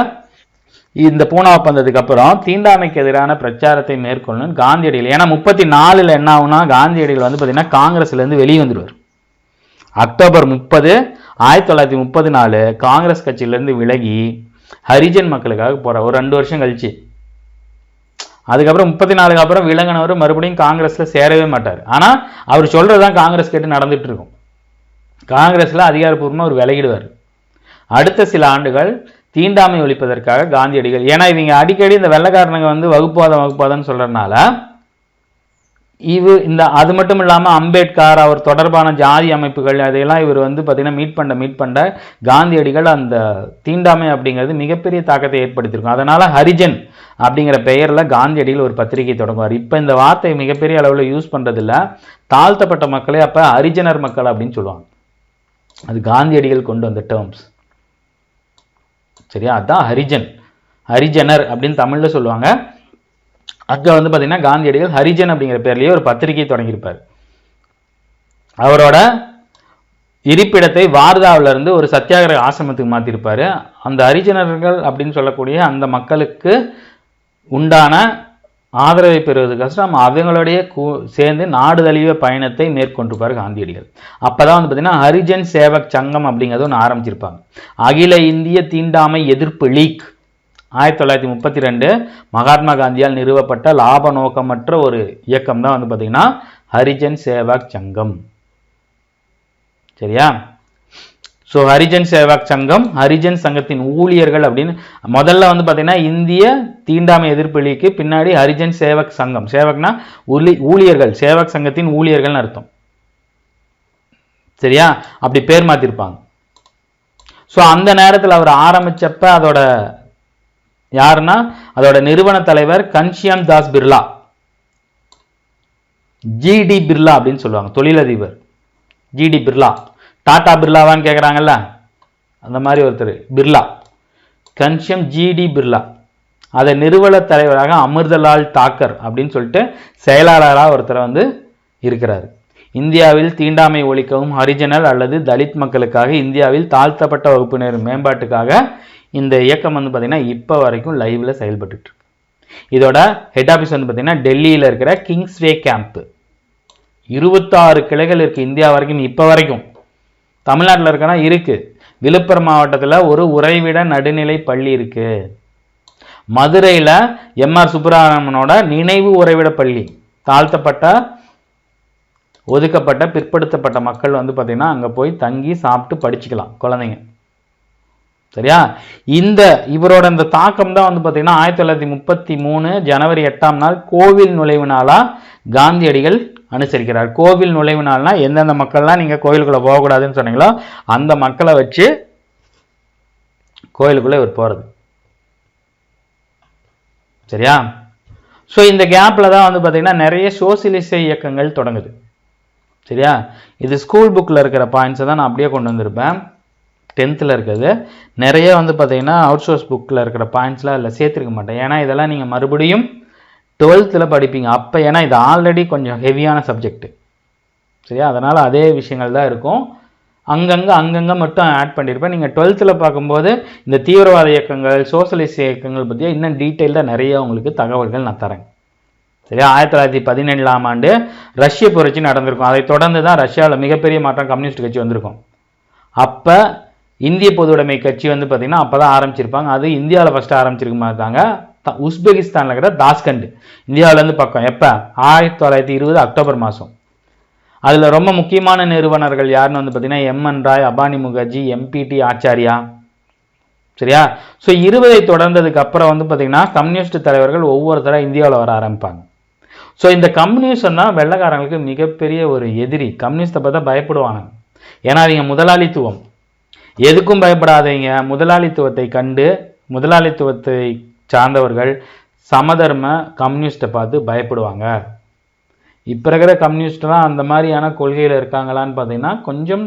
A: இந்த பூனா ஒப்பந்தத்துக்கு அப்புறம் தீண்டாமைக்கு எதிரான பிரச்சாரத்தை மேற்கொள்ளணும் காந்தியடிகள். ஏன்னா 34ல் என்ன ஆகுனா காந்தியடிகள் வந்து பார்த்தீங்கன்னா காங்கிரஸ்லேருந்து வெளியே வந்துடுவார். அக்டோபர் 30, 1934 காங்கிரஸ் கட்சியிலேருந்து விலகி ஹரிஜன் மக்களுக்காக போகிறார். ஒரு 2 வருஷம் கழிச்சு. அதுக்கப்புறம் 34க்கு அப்புறம் விலங்கினவர் மறுபடியும் காங்கிரஸில் சேரவே மாட்டார். ஆனால் அவர் சொல்கிறதான் காங்கிரஸ் கேட்டு நடந்துட்டு இருக்கும். காங்கிரஸில் அதிகாரப்பூர்வமாக அவர் விலகிடுவார். அடுத்த சில ஆண்டுகள் தீண்டாமை ஒழிப்பதற்காக காந்தியடிகள், ஏன்னா இவங்க அடிக்கடி இந்த வெள்ளைக்காரனுங்க வந்து வகுப்புவாதம்னு சொல்கிறதுனால அது மட்டும் இல்லாமல் அம்பேத்கர் அவர் தொடர்பான ஜாதி அமைப்புகள் அதையெல்லாம் இவர் வந்து பார்த்தீங்கன்னா மீட் பண்ண காந்தியடிகள் அந்த தீண்டாமை அப்படிங்கிறது மிகப்பெரிய தாக்கத்தை ஏற்படுத்தியிருக்கும். அதனால் ஹரிஜன் அப்படிங்கிற பெயரில் காந்தியடிகள் ஒரு பத்திரிகை தொடங்குவார். இப்போ இந்த வார்த்தை மிகப்பெரிய அளவில் யூஸ் பண்ணுறதில்ல. தாழ்த்தப்பட்ட மக்களே அப்போ ஹரிஜனர் மக்கள் அப்படின்னு சொல்லுவாங்க. அது காந்தியடிகள் கொண்டு வந்த டேர்ம்ஸ். சரியா? அதுதான் ஹரிஜனர் அப்படின்னு தமிழில் சொல்லுவாங்க. அங்கே வந்து பார்த்தீங்கன்னா காந்தியடிகள் ஹரிஜன் அப்படிங்கிற பேர்லேயே ஒரு பத்திரிகை தொடங்கியிருப்பார். அவரோட இருப்பிடத்தை வார்தாவிலிருந்து ஒரு சத்தியாகிரக ஆசிரமத்துக்கு மாற்றிருப்பார். அந்த ஹரிஜனர்கள் அப்படின்னு சொல்லக்கூடிய அந்த மக்களுக்கு உண்டான ஆதரவை பெறுவதற்காக அவங்களுடைய சேர்ந்து நாடு தழுவிய பயணத்தை மேற்கொண்டிருப்பார் காந்தியடிகள். அப்போ தான் வந்து பார்த்தீங்கன்னா ஹரிஜன் சேவக் சங்கம் அப்படிங்கிறது ஒன்று ஆரம்பிச்சிருப்பாங்க. அகில இந்திய தீண்டாமை எதிர்ப்பு லீக் 1932 மகாத்மா காந்தியால் நிறுவப்பட்ட லாப நோக்கமற்ற ஒரு இயக்கம் தான் வந்து பார்த்தீங்கன்னா ஹரிஜன் சேவக் சங்கம். சரியா? ஸோ ஹரிஜன் சேவக் சங்கம், ஹரிஜன் சங்கத்தின் ஊழியர்கள் அப்படின்னு முதல்ல வந்து பார்த்தீங்கன்னா இந்திய தீண்டாமை எதிர்ப்பு லீக்கு, பின்னாடி ஹரிஜன் சேவக் சங்கம். சேவக்னா ஊழியர்கள், சேவக் சங்கத்தின் ஊழியர்கள்னு அர்த்தம். சரியா? அப்படி பேர் மாற்றிருப்பாங்க. ஸோ அந்த நேரத்தில் அவர் ஆரம்பிச்சப்ப அதோட யாருன்னா அதோட நிறுவன தலைவர் கன்ஷியாம் தாஸ் பிர்லா, ஜிடி பிர்லா அப்படின்னு சொல்லுவாங்க, தொழிலதிபர் ஜிடி பிர்லா. டாடா பிர்லாவான்னு கேட்குறாங்கல்ல, அந்த மாதிரி ஒருத்தர் பிர்லா, கன்ஷியம் ஜிடி பிர்லா. அதை நிறுவன தலைவராக அமிர்தலால் தாக்கர் அப்படின்னு சொல்லிட்டு செயலாளராக ஒருத்தர் வந்து இருக்கிறார். இந்தியாவில் தீண்டாமை ஒழிக்கவும் ஹரிஜனர் அல்லது தலித் மக்களுக்காக இந்தியாவில் தாழ்த்தப்பட்ட வகுப்பினர் மேம்பாட்டுக்காக இந்த இயக்கம் வந்து பார்த்தீங்கன்னா இப்போ வரைக்கும் லைவ்ல செயல்பட்டு இருக்கு. இதோட ஹெட் ஆஃபீஸ் வந்து பார்த்தீங்கன்னா டெல்லியில் இருக்கிற கிங்ஸ்வே கேம்ப். 26 கிளைகள் இருக்கு இந்தியா வரைக்கும். இப்போ வரைக்கும் தமிழ்நாட்டில் இருக்கனா இருக்கு. விழுப்புரம் மாவட்டத்தில் ஒரு உறைவிட நடுநிலை பள்ளி இருக்கு. மதுரையில் எம்ஆர் சுப்பிரமணியனோட நினைவு உறைவிட பள்ளி. தாழ்த்தப்பட்ட ஒதுக்கப்பட்ட பிற்படுத்தப்பட்ட மக்கள் வந்து பார்த்தீங்கன்னா அங்கே போய் தங்கி சாப்பிட்டு படிச்சுக்கலாம் குழந்தைங்க. சரியா? இவரோட இந்த தாக்கம் தான் வந்து பார்த்தீங்கன்னா 1933 ஜனவரி 8ஆம் நாள் கோவில் நுழைவு நாளாக காந்தியடிகள் அனுசரிக்கிறார். கோவில் நுழைவு நாள்னா எந்தெந்த மக்கள்லாம் நீங்கள் கோயிலுக்குள்ளே போகக்கூடாதுன்னு சொன்னீங்களோ அந்த மக்களை வச்சு கோயிலுக்குள்ளே இவர் போகிறது. சரியா? ஸோ இந்த கேப்பில் தான் வந்து பார்த்தீங்கன்னா நிறைய சோசியலிச இயக்கங்கள் தொடங்குது. சரியா? இது ஸ்கூல் புக்கில் இருக்கிற பாயிண்ட்ஸை தான் நான் அப்படியே கொண்டு வந்திருப்பேன். 10th இருக்கிறது நிறைய வந்து பார்த்தீங்கன்னா அவுட் சோர்ஸ் புக்கில் இருக்கிற பாயிண்ட்ஸ்லாம் அதில் சேர்த்துருக்க மாட்டேன். ஏன்னா இதெல்லாம் நீங்கள் மறுபடியும் 12th படிப்பீங்க அப்போ. ஏன்னா இது ஆல்ரெடி கொஞ்சம் ஹெவியான சப்ஜெக்ட். சரியா? அதனால் அதே விஷயங்கள் தான் இருக்கும். அங்கங்கே மட்டும் ஆட் பண்ணியிருப்பேன். நீங்கள் 12th பார்க்கும்போது இந்த தீவிரவாத இயக்கங்கள் சோசியலிஸ்ட் இயக்கங்கள் பற்றியா இன்னும் டீட்டெயில்டாக நிறைய உங்களுக்கு தகவல்கள் நான் தரேன். சரியா? 1917ஆம் ஆண்டு ரஷ்ய புரட்சி நடந்திருக்கும். அதை தொடர்ந்து தான் ரஷ்யாவில் மிகப்பெரிய மாற்றம் கம்யூனிஸ்ட் கட்சி வந்திருக்கும். அப்போ இந்திய பொதுவுடைமை கட்சி வந்து பார்த்தீங்கன்னா அப்போ தான் ஆரம்பிச்சிருப்பாங்க. அது இந்தியாவில் ஃபஸ்ட்டு ஆரம்பிச்சிருக்க மாட்டாங்க. உஸ்பெகிஸ்தானில் இருக்கிற தாஸ்கண்ட் இந்தியாவிலேருந்து பக்கம். எப்போ? 1920 அக்டோபர் மாதம். அதில் ரொம்ப முக்கியமான நிறுவனர்கள் யாருன்னு வந்து பார்த்தீங்கன்னா எம்என் ராய், அபானி முகர்ஜி, எம்பிடி ஆச்சாரியா. சரியா? ஸோ 20 தொடர்ந்ததுக்கு அப்புறம் வந்து பார்த்தீங்கன்னா கம்யூனிஸ்ட் தலைவர்கள் ஒவ்வொருத்தராக இந்தியாவில் வர ஆரம்பிப்பாங்க. ஸோ இந்த கம்யூனிஸ்டம் தான் வெள்ளைக்காரங்களுக்கு மிகப்பெரிய ஒரு எதிரி. கம்யூனிஸ்ட்டை பார்த்தா பயப்படுவாங்க. ஏன்னா அவங்க முதலாளித்துவம், எதுக்கும் பயப்படாதீங்க. முதலாளித்துவத்தை கண்டு முதலாளித்துவத்தை சார்ந்தவர்கள் சமதர்ம கம்யூனிஸ்ட்டை பார்த்து பயப்படுவாங்க. இப்போ இருக்கிற கம்யூனிஸ்ட்லாம் அந்த மாதிரியான கொள்கையில் இருக்காங்களான்னு பார்த்தீங்கன்னா கொஞ்சம்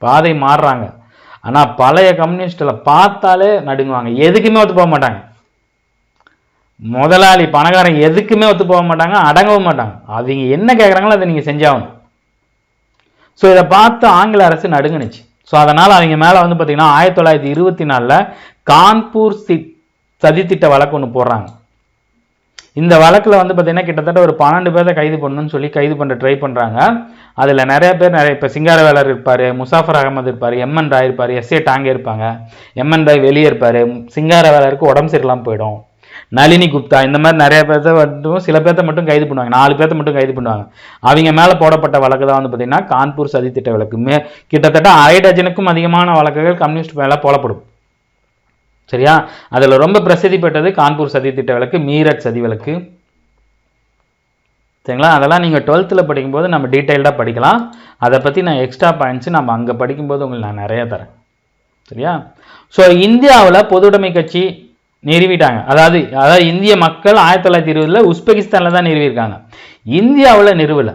A: பாதை மாறுறாங்க. ஆனால் பழைய கம்யூனிஸ்டில் பார்த்தாலே நடுங்குவாங்க. எதுக்குமே ஒத்து போக மாட்டாங்க. முதலாளி பணக்காரன் எதுக்குமே ஒத்து போக மாட்டாங்க, அடங்கவும் மாட்டாங்க. அவங்க என்ன கேட்குறாங்களோ அதை நீங்கள் செஞ்சாகணும். ஸோ இதை பார்த்து ஆங்கில அரசு நடுங்குனுச்சு. ஸோ அதனால் அவங்க மேலே வந்து பார்த்தீங்கன்னா 1924 கான்பூர் சதித்திட்ட வழக்கு ஒன்று போடுறாங்க. இந்த வழக்கில் வந்து பார்த்தீங்கன்னா கிட்டத்தட்ட ஒரு 12 பேரை கைது பண்ணணும்னு சொல்லி கைது பண்ண ட்ரை பண்ணுறாங்க. அதில் நிறைய பேர் இப்போ சிங்காரவேலர் இருப்பார், முசாஃபர் அகமது இருப்பார், எம்என் ராய் இருப்பார், எஸ்ஏ டாங்கே இருப்பாங்க. எம்என் ராய் வெளியே இருப்பார். சிங்காரவேலருக்கு உடம்பு சரியில்லாமல் போயிடும். நளினி குப்தா இந்த மாதிரி நிறைய பேர்த்த மட்டும் சில பேர்த்த மட்டும் கைது பண்ணுவாங்க. 4 பேர்த்த மட்டும் கைது பண்ணுவாங்க. அவங்க மேலே போடப்பட்ட வழக்கு தான் வந்து பார்த்தீங்கன்னா கான்பூர் சதித்திட்ட வழக்கு. கிட்டத்தட்ட 1/2 டஜனுக்கும் அதிகமான வழக்குகள் கம்யூனிஸ்ட் மேலே போடப்படும். சரியா? அதில் ரொம்ப பிரசித்தி பெற்றது கான்பூர் சதித்திட்ட வழக்கு, மீரட் சதி வழக்கு. சரிங்களா? அதெல்லாம் நீங்கள் 12th படிக்கும்போது நம்ம டீட்டெயில்டாக படிக்கலாம். அதை பற்றி நான் எக்ஸ்ட்ரா பாயிண்ட்ஸ் நம்ம அங்கே படிக்கும்போது உங்களுக்கு நான் நிறைய தரேன். சரியா? ஸோ இந்தியாவில் பொதுவுடைமை கட்சி நிறுவிட்டாங்க. அதாவது இந்திய மக்கள் 1920 உஸ்பெகிஸ்தானில் தான் நிறுவியிருக்காங்க, இந்தியாவில் நிறுவலை.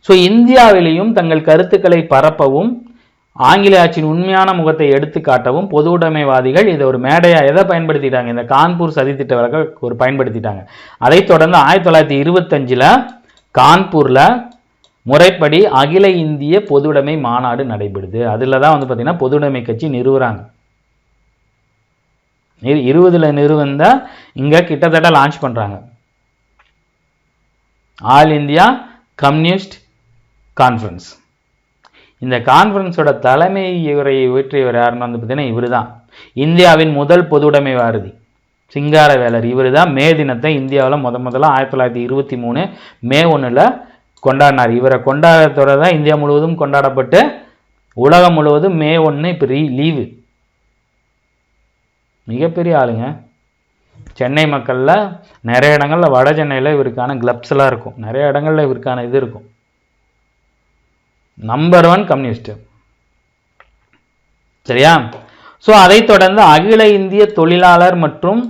A: ஸோ இந்தியாவிலேயும் தங்கள் கருத்துக்களை பரப்பவும் ஆங்கில ஆட்சியின் உண்மையான முகத்தை எடுத்து காட்டவும் பொதுவுடைமைவாதிகள் இதை ஒரு மேடையாக எதை பயன்படுத்திட்டாங்க, இந்த கான்பூர் சதித்திட்ட வழக்கை ஒரு பயன்படுத்திட்டாங்க. அதைத் தொடர்ந்து 1925 கான்பூரில் முறைப்படி அகில இந்திய பொதுவுடைமை மாநாடு நடைபெறுது. அதில் தான் வந்து பார்த்தீங்கன்னா பொதுவுடைமை கட்சி நிறுவுறாங்க. 20 நிறுவந்த இங்கே கிட்டத்தட்ட லான்ச் பண்ணுறாங்க. All India communist conference. இந்த கான்ஃபரன்ஸோட தலைமை உரையை இயற்றியவர் யாருன்னு வந்து பார்த்தீங்கன்னா இவர் தான் இந்தியாவின் முதல் பொதுவுடைமைவாதி சிங்காரவேலர். இவர் தான் மே தினத்தை இந்தியாவில் முதல்ல 1923 மே 1 கொண்டாடினார். இவரை கொண்டாடத்தோட தான் இந்தியா முழுவதும் கொண்டாடப்பட்டு உலகம் முழுவதும் மே 1 இப்போ லீவு. மிகப்பெரிய ஆளுங்க. சென்னை மக்களில் நிறைய இடங்களில், வட சென்னையில் இவருக்கான கிளப்ஸ்லாம் இருக்கும், நிறைய இடங்களில் இவருக்கான இது இருக்கும். Number 1 communist. சரியா? ஸோ அதைத் தொடர்ந்து அகில இந்திய தொழிலாளர் மற்றும்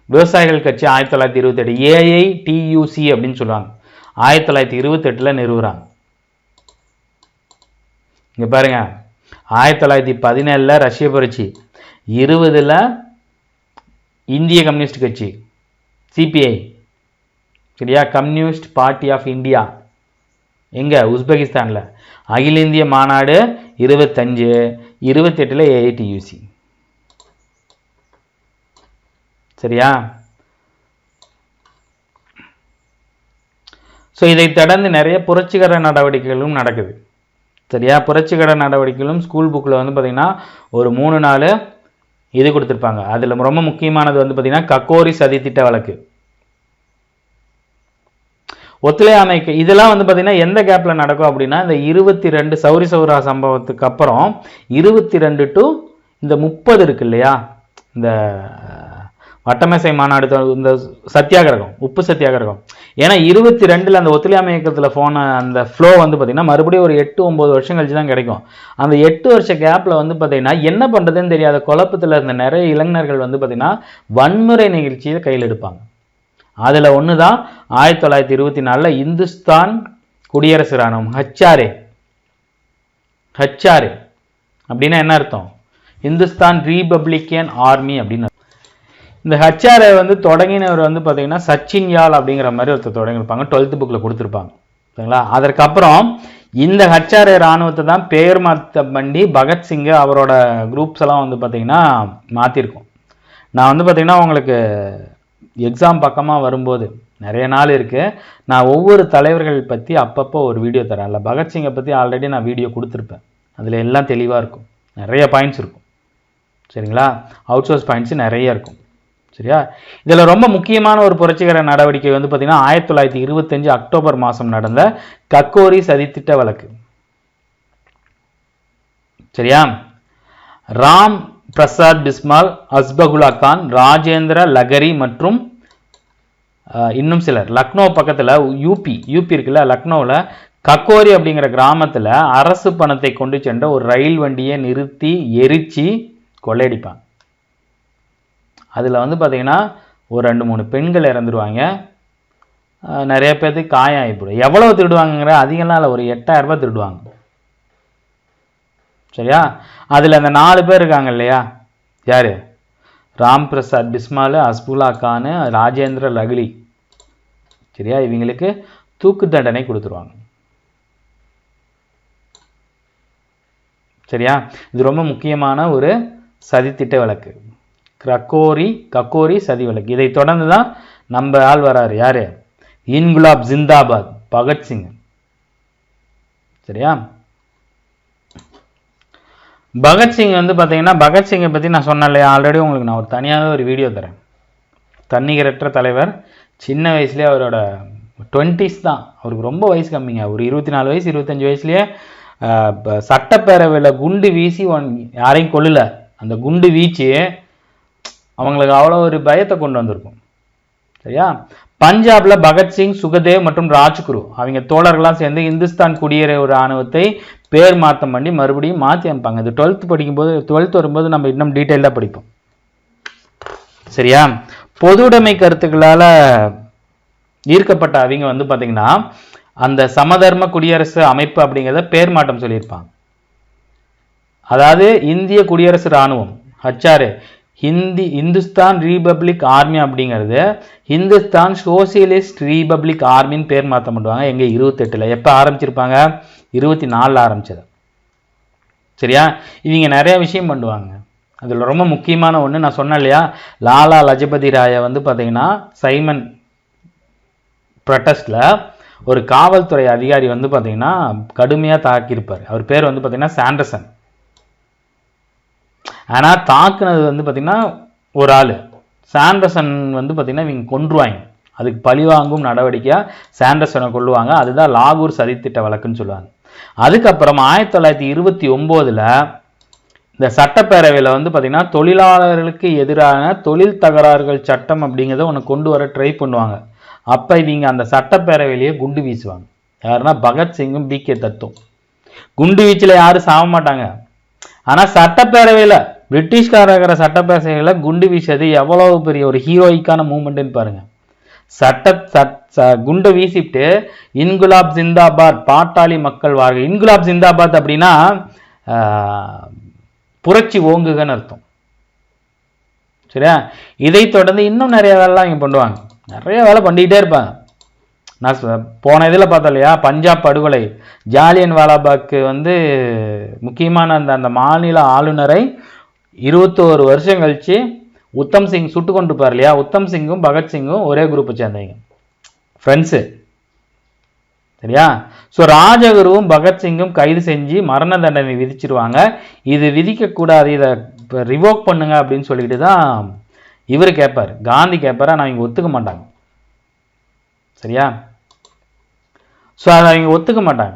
A: விவசாயிகள் கட்சி 1928 AITUC அப்படின்னு சொல்லுவாங்க, 1928 நிறுவுறாங்க. இங்க பாருங்க, 1917 ரஷ்ய புரட்சி, 20 இந்திய கம்யூனிஸ்ட் கட்சி CPI. சரியா? கம்யூனிஸ்ட் பார்ட்டி ஆஃப் இந்தியா எங்க? உஸ்பெகிஸ்தானில். அகில இந்திய மாநாடு 25, 28 AITUC. சரியா? ஸோ இதை தொடர்ந்து நிறைய புரட்சிகர நடவடிக்கைகளும் நடக்குது. சரியா? புரட்சிகர நடவடிக்கைகளும் ஸ்கூல் புக்கில் வந்து பார்த்தீங்கன்னா ஒரு 3-4 இது கொடுத்துருப்பாங்க. அதில் ரொம்ப முக்கியமானது வந்து பார்த்தீங்கன்னா கக்கோரி சதித்திட்ட வழக்கு, ஒத்துழையாமைக்கு. இதெல்லாம் வந்து பார்த்தீங்கன்னா எந்த கேப்பில் நடக்கும் அப்படின்னா இந்த 22 சௌரி சௌரா சம்பவத்துக்கு அப்புறம் 22 to இந்த 30 இருக்கு இல்லையா, இந்த வட்டமேசை மாநாடு, இந்த சத்தியாகிரகம், உப்பு சத்தியாகிரகம். ஏன்னா 22 அந்த ஒத்துழையாமை இயக்கத்தில் போன அந்த ஃப்ளோ வந்து பார்த்தீங்கன்னா மறுபடியும் ஒரு 8-9 வருஷம் கழிச்சு தான் கிடைக்கும். அந்த 8 வருஷ கேப்பில் வந்து பார்த்தீங்கன்னா என்ன பண்ணுறதுன்னு தெரியாத குழப்பத்தில் இருந்த நிறைய இளைஞர்கள் வந்து பார்த்தீங்கன்னா வன்முறை நிகழ்ச்சியை கையில் எடுப்பாங்க. அதில் ஒன்று தான் 1924 இந்துஸ்தான் குடியரசு இராணுவம், HRA அப்படின்னா என்ன அர்த்தம்? இந்துஸ்தான் ரீபப்ளிகன் ஆர்மி அப்படின்னு. இந்த HRA வந்து தொடங்கினவர் வந்து பார்த்தீங்கன்னா சச்சின் யால் அப்படிங்கிற மாதிரி ஒருத்தர் தொடங்கியிருப்பாங்க, 12th புக்கில் கொடுத்துருப்பாங்க. சரிங்களா? அதற்கப்புறம் இந்த HRA இராணுவத்தை தான் பெயர் மாற்ற பண்ணி பகத்சிங்கை அவரோட குரூப்ஸ் எல்லாம் வந்து பார்த்தீங்கன்னா மாற்றிருக்கோம். நான் வந்து பார்த்தீங்கன்னா உங்களுக்கு எக்ஸாம் பக்கமாக வரும்போது நிறைய நாள் இருக்குது, நான் ஒவ்வொரு தலைவர்கள் பற்றி அப்பப்போ ஒரு வீடியோ தரேன். இல்லை பகத்சிங்கை பற்றி ஆல்ரெடி நான் வீடியோ கொடுத்துருப்பேன், அதில் எல்லாம் தெளிவாக இருக்கும், நிறைய பாயிண்ட்ஸ் இருக்கும். சரிங்களா? அவுட் சோர்ஸ் பாயிண்ட்ஸ் நிறைய இருக்கும். சரியா? இதில் ரொம்ப முக்கியமான ஒரு புரட்சிகர நடவடிக்கை வந்து பார்த்தீங்கன்னா 1925 அக்டோபர் மாதம் நடந்த கக்கோரி சதித்திட்ட வழக்கு. சரியா? ராம் பிரசாத் பிஸ்மால், அஸ்பகுல்லா கான், ராஜேந்திர லகரி மற்றும் இன்னும் சிலர் லக்னோ பக்கத்தில் யூபி இருக்குல்ல, லக்னோவில் கக்கோரி அப்படிங்கிற கிராமத்தில் அரசு பணத்தை கொண்டு சென்ற ஒரு ரயில் வண்டியை நிறுத்தி எரிச்சு கொள்ளையடிப்பாங்க. அதில் வந்து பார்த்தீங்கன்னா ஒரு 2-3 பெண்கள் இறந்துருவாங்க, நிறைய பேர்த்துக்கு காயம் ஆகிப்படும். எவ்வளோ திருடுவாங்கிற அதிகம்லாம் இல்லை, ஒரு 8000 ரூபாய் திருடுவாங்க. சரியா? அதில் அந்த 4 பேர் இருக்காங்க இல்லையா, யார்? ராம் பிரசாத் பிஸ்மால், அஸ்புல்லா கான், ராஜேந்திர லகலி. சரியா? இவங்களுக்கு தூக்கு தண்டனை கொடுத்துருவாங்க. சரியா? இது ரொம்ப முக்கியமான ஒரு சதித்திட்ட வழக்கு. கக்கோரி சதி வழக்கு. இதை தொடர்ந்து தான் நம்ம ஆள் வராரு. யாரு? இன்குலாப் ஜிந்தாபாத் பகத்சிங். சரியா? பகத்சிங் வந்து பார்த்தீங்கன்னா, பகத்சிங்கை பற்றி நான் சொன்னேன் இல்லையா ஆல்ரெடி, உங்களுக்கு நான் ஒரு தனியாகவே ஒரு வீடியோ தரேன். தன்னிகரற்ற தலைவர். சின்ன வயசுலேயே அவரோட 20s தான், அவருக்கு ரொம்ப வயசு கம்மிங்க, ஒரு 24 வயசு 25 வயசுலேயே சட்டப்பேரவையில் குண்டு வீசி யாரையும் கொல்லல. அந்த குண்டு வீச்சு அவங்களுக்கு அவ்வளோ ஒரு பயத்தை கொண்டு வந்திருக்கும். சரியா? பஞ்சாப்ல பகத்சிங், சுகதேவ் மற்றும் ராஜ்குரு அவங்க தோழர்கள்லாம் சேர்ந்து இந்துஸ்தான் குடியேறிய ஒரு இராணுவத்தை பேர் மாற்றம் பண்ணி மறுபடியும் மாற்றி அமைப்பாங்க. இது 12th வரும்போது நம்ம இன்னும் டீட்டெயிலாக படிப்போம். சரியா? பொதுவுடைமை கருத்துக்களால ஈர்க்கப்பட்ட அவங்க வந்து பார்த்தீங்கன்னா அந்த சமதர்ம குடியரசு அமைப்பு அப்படிங்கிறத பேர் மாற்றம் சொல்லியிருப்பாங்க. அதாவது இந்திய குடியரசு இராணுவம் HR இந்துஸ்தான் ரீபப்ளிக் ஆர்மி அப்படிங்கிறது இந்துஸ்தான் சோசியலிஸ்ட் ரீபப்ளிக் ஆர்மின்னு பேர் மாற்றம் பண்ணுவாங்க. எங்க 28ல். எப்போ ஆரம்பிச்சிருப்பாங்க? 24 ஆரம்பிச்சது. சரியா? இவங்க நிறைய விஷயம் பண்ணுவாங்க. அதில் ரொம்ப முக்கியமான ஒன்று நான் சொன்னேன் இல்லையா, லாலா லஜபதி ராயை வந்து பார்த்தீங்கன்னா சைமன் ப்ரொட்டஸ்டில் ஒரு காவல்துறை அதிகாரி வந்து பார்த்தீங்கன்னா கடுமையாக தாக்கியிருப்பார். அவர் பேர் வந்து பார்த்தீங்கன்னா சாண்டர்சன். ஆனால் தாக்குனது வந்து பார்த்தீங்கன்னா ஒரு ஆள் சாண்டர்சன் வந்து பார்த்தீங்கன்னா இவங்க கொன்றுவாங்க. அதுக்கு பழிவாங்கும் நடவடிக்கையாக சாண்டர்சனை கொள்ளுவாங்க. அதுதான் லாகூர் சதித்திட்ட வழக்குன்னு சொல்லுவாங்க. அதுக்கப்புறம் 1929 இந்த சட்டப்பேரவையில் வந்து பார்த்தீங்கன்னா தொழிலாளர்களுக்கு எதிரான தொழில் தகராறுகள் சட்டம் அப்படிங்கிறத ஒன்று கொண்டு வர ட்ரை பண்ணுவாங்க. அப்போ இவங்க அந்த சட்டப்பேரவையிலேயே குண்டு வீசுவாங்க. யாருன்னா பகத்சிங்கும் BK தத்தும். குண்டு வீச்சில் யாரும் சாக மாட்டாங்க. ஆனால் சட்டப்பேரவையில் பிரிட்டிஷ்காரங்கிற சட்டப்பேரவையில் குண்டு வீசது எவ்வளவு பெரிய ஒரு ஹீரோயிக்கான மூமெண்ட்னு பாருங்க. குண்டை வீசிட்டு இன்குலாப் ஜிந்தாபாத் பாட்டாளி மக்கள் வாழ்க. இன்குலாப் ஜிந்தாபாத் அப்படின்னா புரட்சி ஓங்குகன்னு அர்த்தம். சரியா? இதை தொடர்ந்து இன்னும் நிறைய வேலைலாம் இங்கே பண்ணுவாங்க. நிறைய வேலை பண்ணிக்கிட்டே இருப்பாங்க. நான் போன இதில் பார்த்தோம் இல்லையா, பஞ்சாப் படுகொலை, ஜாலியன் வாலாபாக்கு வந்து முக்கியமான அந்த மாநில ஆளுநரை 21 வருஷம் கழிச்சு உத்தம் சிங் சுட்டு கொண்டுப்பார் இல்லையா. உத்தம் சிங்கும் பகத்சிங்கும் ஒரே குரூப்பை சேர்ந்தவங்க, ஃப்ரெண்ட்ஸு. சரியா? ஸோ ராஜகுருவும் பகத்சிங்கும் கைது செஞ்சு மரண தண்டனை விதிச்சிருவாங்க. இது விதிக்கக்கூடாது, இதை ரிவோக் பண்ணுங்க அப்படின்னு சொல்லிட்டு தான் இவர் கேட்பார், காந்தி கேட்பார். ஆனால் அவங்க ஒத்துக்க மாட்டாங்க. சரியா? ஸோ அதை அவங்க ஒத்துக்க மாட்டாங்க.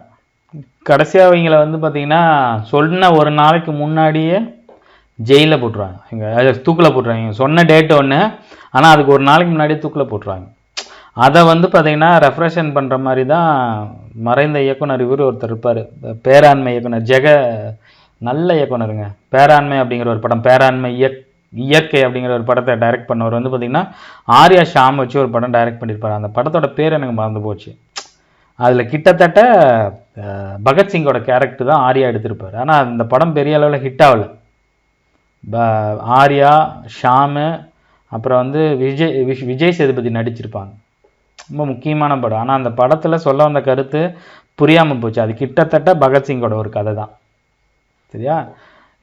A: கடைசியாக அவங்கள வந்து பார்த்தீங்கன்னா சொன்ன ஒரு நாளைக்கு முன்னாடியே ஜெயிலில் போட்டுருவாங்க. இங்கே தூக்கில் போட்டுருவாங்க. சொன்ன டேட்டு ஒன்று, ஆனால் அதுக்கு ஒரு நாளைக்கு முன்னாடியே தூக்கில் போட்டுருவாங்க. அதை வந்து பார்த்தீங்கன்னா ரெஃப்ரெஷன் பண்ணுற மாதிரி தான் மறைந்த இயக்குனர் இவர் ஒருத்தர் இருப்பார், பேராண்மை இயக்குனர் நல்ல இயக்குனருங்க. பேராண்மை அப்படிங்கிற ஒரு படம், பேராண்மை இயற்கை அப்படிங்கிற ஒரு படத்தை டைரக்ட் பண்ணவர் வந்து பார்த்தீங்கன்னா ஆர்யா ஷாம் வச்சு ஒரு படம் டைரக்ட் பண்ணியிருப்பார். அந்த படத்தோட பேர் எனக்கு மறந்து போச்சு. அதில் கிட்டத்தட்ட பகத்சிங்கோட கேரக்டர் தான் ஆர்யா எடுத்திருப்பார். ஆனால் அந்த படம் பெரிய அளவில் ஹிட் ஆகலை. ஆர்யா, ஷாமு, அப்புறம் வந்து விஜய் சேதுபதி நடிச்சிருப்பாங்க. ரொம்ப முக்கியமான படம். ஆனால் அந்த படத்தில் சொல்ல வந்த கருத்து புரியாமல் போச்சு. அது கிட்டத்தட்ட பகத்சிங்கோட ஒரு கதை தான். சரியா?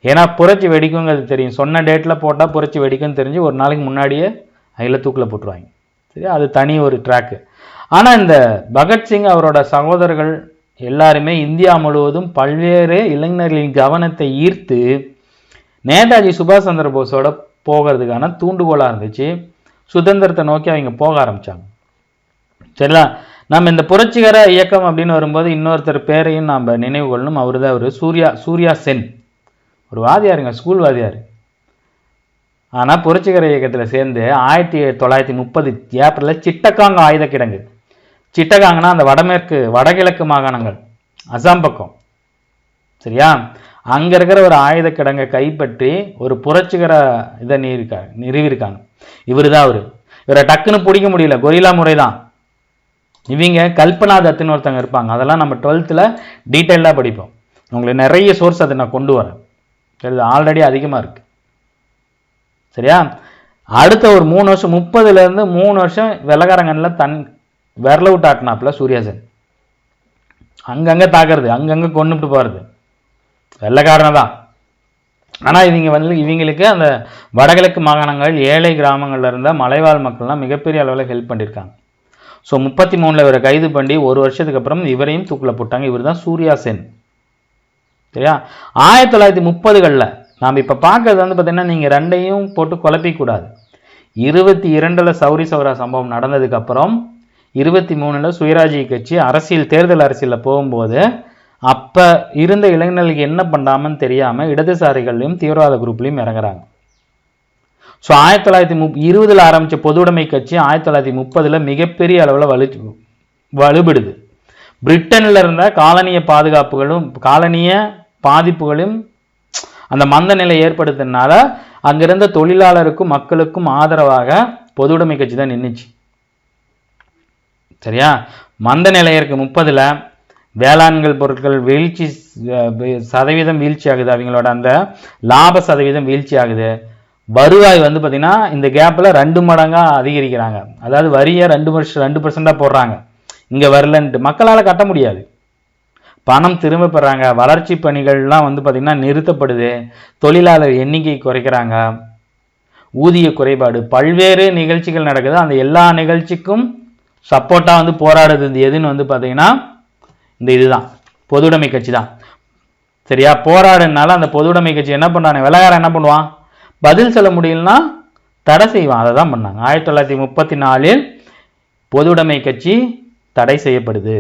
A: ஏன்னா புரட்சி வெடிக்குங்கிறது தெரியும். சொன்ன டேட்டில் போட்டால் புரட்சி வெடிக்கும்னு தெரிஞ்சு ஒரு நாளைக்கு முன்னாடியே அதில் தூக்கில் போட்டுருவாங்க. சரியா? அது தனி ஒரு ட்ராக்கு. ஆனால் இந்த பகத்சிங் அவரோட சகோதரர்கள் எல்லாருமே இந்தியா முழுவதும் பல்வேறு இளைஞர்களின் கவனத்தை ஈர்த்து நேதாஜி சுபாஷ் சந்திர போஸோட போகிறதுக்கான தூண்டுகோலாக இருந்துச்சு. சுதந்திரத்தை நோக்கி அவங்க போக ஆரம்பித்தாங்க. சரிங்களா? நம்ம இந்த புரட்சிகர இயக்கம் அப்படின்னு வரும்போது இன்னொருத்தர் பேரையும் நாம் நினைவு கொள்ளணும். அவர் தான் சூர்யா சென், ஒரு வாதியாருங்க, ஸ்கூல் வாதியார். ஆனால் புரட்சிகர இயக்கத்தில் சேர்ந்து 1930 ஏப்ரலில் சிட்டகாங் ஆயுத கிடங்கு. சிட்டகாங்னா அந்த வடகிழக்கு மாகாணங்கள், அசாம் பக்கம். சரியா? அங்கே இருக்கிற ஒரு ஆயுத கிடங்கை கைப்பற்றி ஒரு புரட்சிகர இதை நிறுவியிருக்காங்க. இவர் தான் இவரை டக்குன்னு பிடிக்க முடியல, கொரில்லா முறை தான். இவங்க கல்பனா தத்துன்னு ஒருத்தவங்க இருப்பாங்க. அதெல்லாம் நம்ம 12th டீட்டெயிலாக படிப்போம். உங்களுக்கு நிறைய சோர்ஸ் அதை நான் கொண்டு வரேன். சரி, ஆல்ரெடி அதிகமாக இருக்குது. சரியா? அடுத்த ஒரு 3 வருஷம், 30லேருந்து 3 வருஷம் வெள்ளக்காரங்கனில் விரல விட்டு ஆட்டினாப்புல சூர்யா சென். அங்கங்கே தாக்குறது, அங்கங்கே கொண்டுட்டு போகிறது. வெள்ளைக்காரனை தான். ஆனால் இவங்களுக்கு அந்த வடகிழக்கு மாகாணங்கள் ஏழை கிராமங்களில் இருந்த மலைவாழ் மக்கள்லாம் மிகப்பெரிய அளவில் ஹெல்ப் பண்ணியிருக்காங்க. ஸோ 33 இவரை கைது பண்ணி ஒரு வருஷத்துக்கு அப்புறம் இவரையும் தூக்கில் போட்டாங்க. இவர் தான் சூர்யா சென். சரியா? 1930களில் நாம் இப்போ பார்க்கறது வந்து பார்த்தீங்கன்னா நீங்கள் ரெண்டையும் போட்டு குழப்பிக்கூடாது. 22 சௌரி சௌரா சம்பவம் நடந்ததுக்கப்புறம் 23 சுயராஜ்ய கட்சி தேர்தல் அரசியலில் போகும்போது அப்போ இருந்த இளைஞர்களுக்கு என்ன பண்ணாமன்னு தெரியாமல் இடதுசாரிகளையும் தீவிரவாத குரூப்லையும் இறங்குறாங்க. ஸோ 1920 ஆரம்பித்த பொதுவுடைமை கட்சி 1930 மிகப்பெரிய அளவில் வலுபடுது. பிரிட்டனில் இருந்த காலனிய பாதிப்புகளும் அந்த மந்த நிலை ஏற்படுத்தினால அங்கிருந்த தொழிலாளருக்கும் மக்களுக்கும் ஆதரவாக பொதுவுடைமை கட்சி தான் நின்றுச்சு. சரியா? மந்த நிலை இருக்கு 30ல் வேளாண்கள் பொருட்கள் சதவீதம் வீழ்ச்சி ஆகுது. அவங்களோட அந்த லாப சதவீதம் வீழ்ச்சி ஆகுது. வருவாய் வந்து பார்த்தீங்கன்னா இந்த கேப்பில் 2 மடங்காக அதிகரிக்கிறாங்க. அதாவது வரியை 2% போடுறாங்க. இங்கே வரலன்ட்டு மக்களால் கட்ட முடியாது. பணம் திரும்ப பெறாங்க. வளர்ச்சி பணிகள்லாம் வந்து பார்த்திங்கன்னா நிறுத்தப்படுது. தொழிலாளர் எண்ணிக்கை குறைக்கிறாங்க. ஊதிய குறைபாடு, பல்வேறு நிகழ்ச்சிகள் நடக்குது. அந்த எல்லா நிகழ்ச்சிக்கும் சப்போர்ட்டாக வந்து போராடுறது எதுன்னு வந்து பார்த்திங்கன்னா இந்த இதுதான் பொதுவுடைமை கட்சி தான். சரியா? போராடுனால அந்த பொதுவுடைமை கட்சி என்ன பண்ணுறாங்க, வெள்ளைக்காரன் என்ன பண்ணுவான், பதில் சொல்ல முடியலன்னா தடை செய்வான். அதை தான் பண்ணாங்க. 1934 பொதுவுடைமை கட்சி தடை செய்யப்படுது.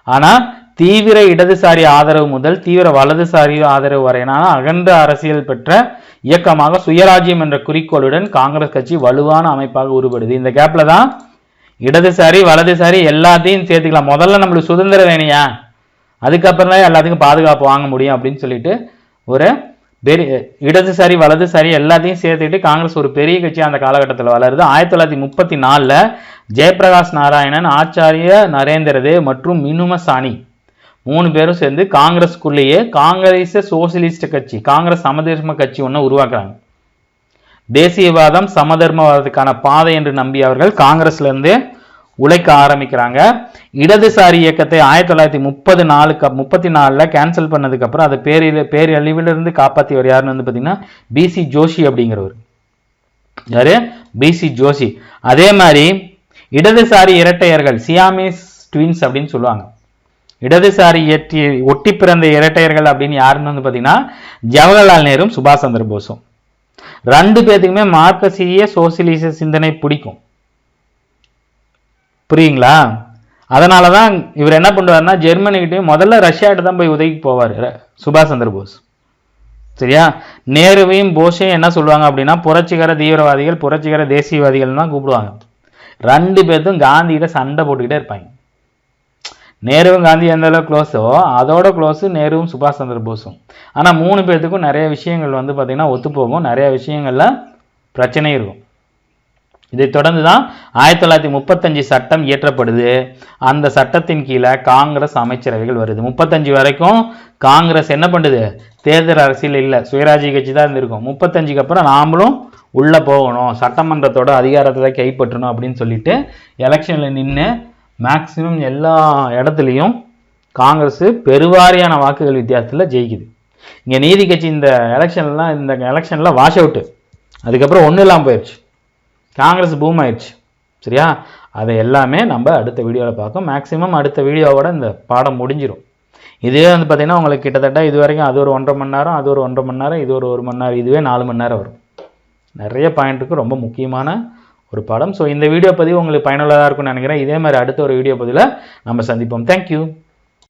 A: ஆனால் தீவிர இடதுசாரி ஆதரவு முதல் தீவிர வலதுசாரி ஆதரவு வரையிலான அகன்ற அரசியல் பெற்ற இயக்கமாக சுயராஜ்யம் என்ற குறிக்கோளுடன் காங்கிரஸ் கட்சி வலுவான அமைப்பாக உருப்படுது. இந்த கேப்ல தான் இடதுசாரி வலதுசாரி எல்லாத்தையும் சேர்த்துக்கலாம். முதல்ல நம்மளுக்கு சுதந்திரம் வேணையா, அதுக்கப்புறம் தான் எல்லாத்துக்கும் பாதுகாப்பு வாங்க முடியும் அப்படின்னு சொல்லிட்டு ஒரு இடதுசாரி வலதுசாரி எல்லாத்தையும் சேர்த்துட்டு காங்கிரஸ் ஒரு பெரிய கட்சி அந்த காலகட்டத்தில் வளருது. 1934 ஜெயபிரகாஷ் நாராயணன், ஆச்சாரிய நரேந்திர தேவ் மற்றும் மினுமசானி 3 பேரும் சேர்ந்து காங்கிரஸ்குள்ளேயே காங்கிரஸ் சோசியலிஸ்ட் கட்சி, காங்கிரஸ் சமதர்ம கட்சி ஒன்று உருவாக்குறாங்க. தேசியவாதம் சமதர்மவாதத்துக்கான பாதை என்று நம்பி அவர்கள் காங்கிரஸ்ல இருந்து உழைக்க ஆரம்பிக்கிறாங்க. இடதுசாரி இயக்கத்தை 1934 கேன்சல் பண்ணதுக்கு அப்புறம் அதை பேரழிவிலிருந்து காப்பாற்றியவர் யாருன்னு வந்து பார்த்தீங்கன்னா பிசி ஜோஷி அப்படிங்கிறவர். யாரு? பிசி ஜோஷி. அதே மாதிரி இடதுசாரி இரட்டையர்கள், சியாமீஸ் ட்வின்ஸ் அப்படின்னு சொல்லுவாங்க. இடதுசாரி ஒட்டி பிறந்த இரட்டையர்கள் அப்படின்னு யாருன்னு வந்து பார்த்தீங்கன்னா ஜவஹர்லால் நேரும் சுபாஷ் சந்திர போஸும். 2 பேத்துக்குமே மார்க்சிய சோசியலிச சிந்தனை பிடிக்கும். புரியுங்களா? அதனால தான் இவர் என்ன பண்ணுவார்னா ஜெர்மனிக்கிட்டையும் முதல்ல ரஷ்யாட்ட தான் போய் உதவிக்கு போவார் சுபாஷ் சந்திர போஸ். சரியா? நேருவையும் போஸையும் என்ன சொல்லுவாங்க அப்படின்னா புரட்சிகர தீவிரவாதிகள், புரட்சிகர தேசியவாதிகள் தான் கூப்பிடுவாங்க. 2 பேர்த்தும் காந்திகிட்ட சண்டை போட்டுக்கிட்டே இருப்பாங்க. நேருவும் காந்தி எந்த அளவுக்கு க்ளோஸோ அதோட க்ளோஸு நேருவும் சுபாஷ் சந்திர போஸும். ஆனால் 3 பேர்த்துக்கும் நிறைய விஷயங்கள் வந்து பார்த்திங்கன்னா ஒத்துப்போகும், நிறைய விஷயங்களில் பிரச்சனை இருக்கும். இதை தொடர்ந்து தான் 1935 சட்டம் இயற்றப்படுது. அந்த சட்டத்தின் கீழே காங்கிரஸ் அமைச்சரவைகள் வருது. 35 வரைக்கும் காங்கிரஸ் என்ன பண்ணுது, தேர்தல் அரசியல் இல்லை, சுயராஜ்ய கட்சி தான் இருந்திருக்கும். 35க்கு அப்புறம் நாமளும் உள்ளே போகணும், சட்டமன்றத்தோட அதிகாரத்தை கைப்பற்றணும் அப்படின்னு சொல்லிட்டு எலெக்ஷனில் நின்று மேக்சிமம் எல்லா இடத்துலையும் காங்கிரஸ் பெருவாரியான வாக்குகள் வித்தியாசத்தில் ஜெயிக்குது. இங்கே நீதி கட்சி இந்த எலெக்ஷனில் வாஷ் அவுட்டு, அதுக்கப்புறம் ஒன்றும் இல்லாமல் போயிடுச்சு, காங்கிரஸ் பூம் ஆயிடுச்சு. சரியா? அதை எல்லாமே நம்ம அடுத்த வீடியோவில் பார்க்கோம். மேக்ஸிமம் அடுத்த வீடியோவோட இந்த பாடம் முடிஞ்சிடும். இதுவே வந்து பார்த்திங்கன்னா உங்களுக்கு கிட்டத்தட்ட இது வரைக்கும் அது ஒரு 1.5 மணி நேரம், அது ஒரு 1.5 மணி நேரம், இது ஒரு 1 மணி நேரம், இதுவே 4 மணி நேரம் வரும். நிறைய பாயிண்ட்டுக்கு ரொம்ப முக்கியமான ஒரு பாடம். ஸோ இந்த வீடியோ பதிவு உங்களுக்கு பயனுள்ளதாக இருக்கும்னு நினைக்கிறேன். இதே மாதிரி அடுத்த ஒரு வீடியோ பதிவில் நம்ம சந்திப்போம். தேங்க்யூ.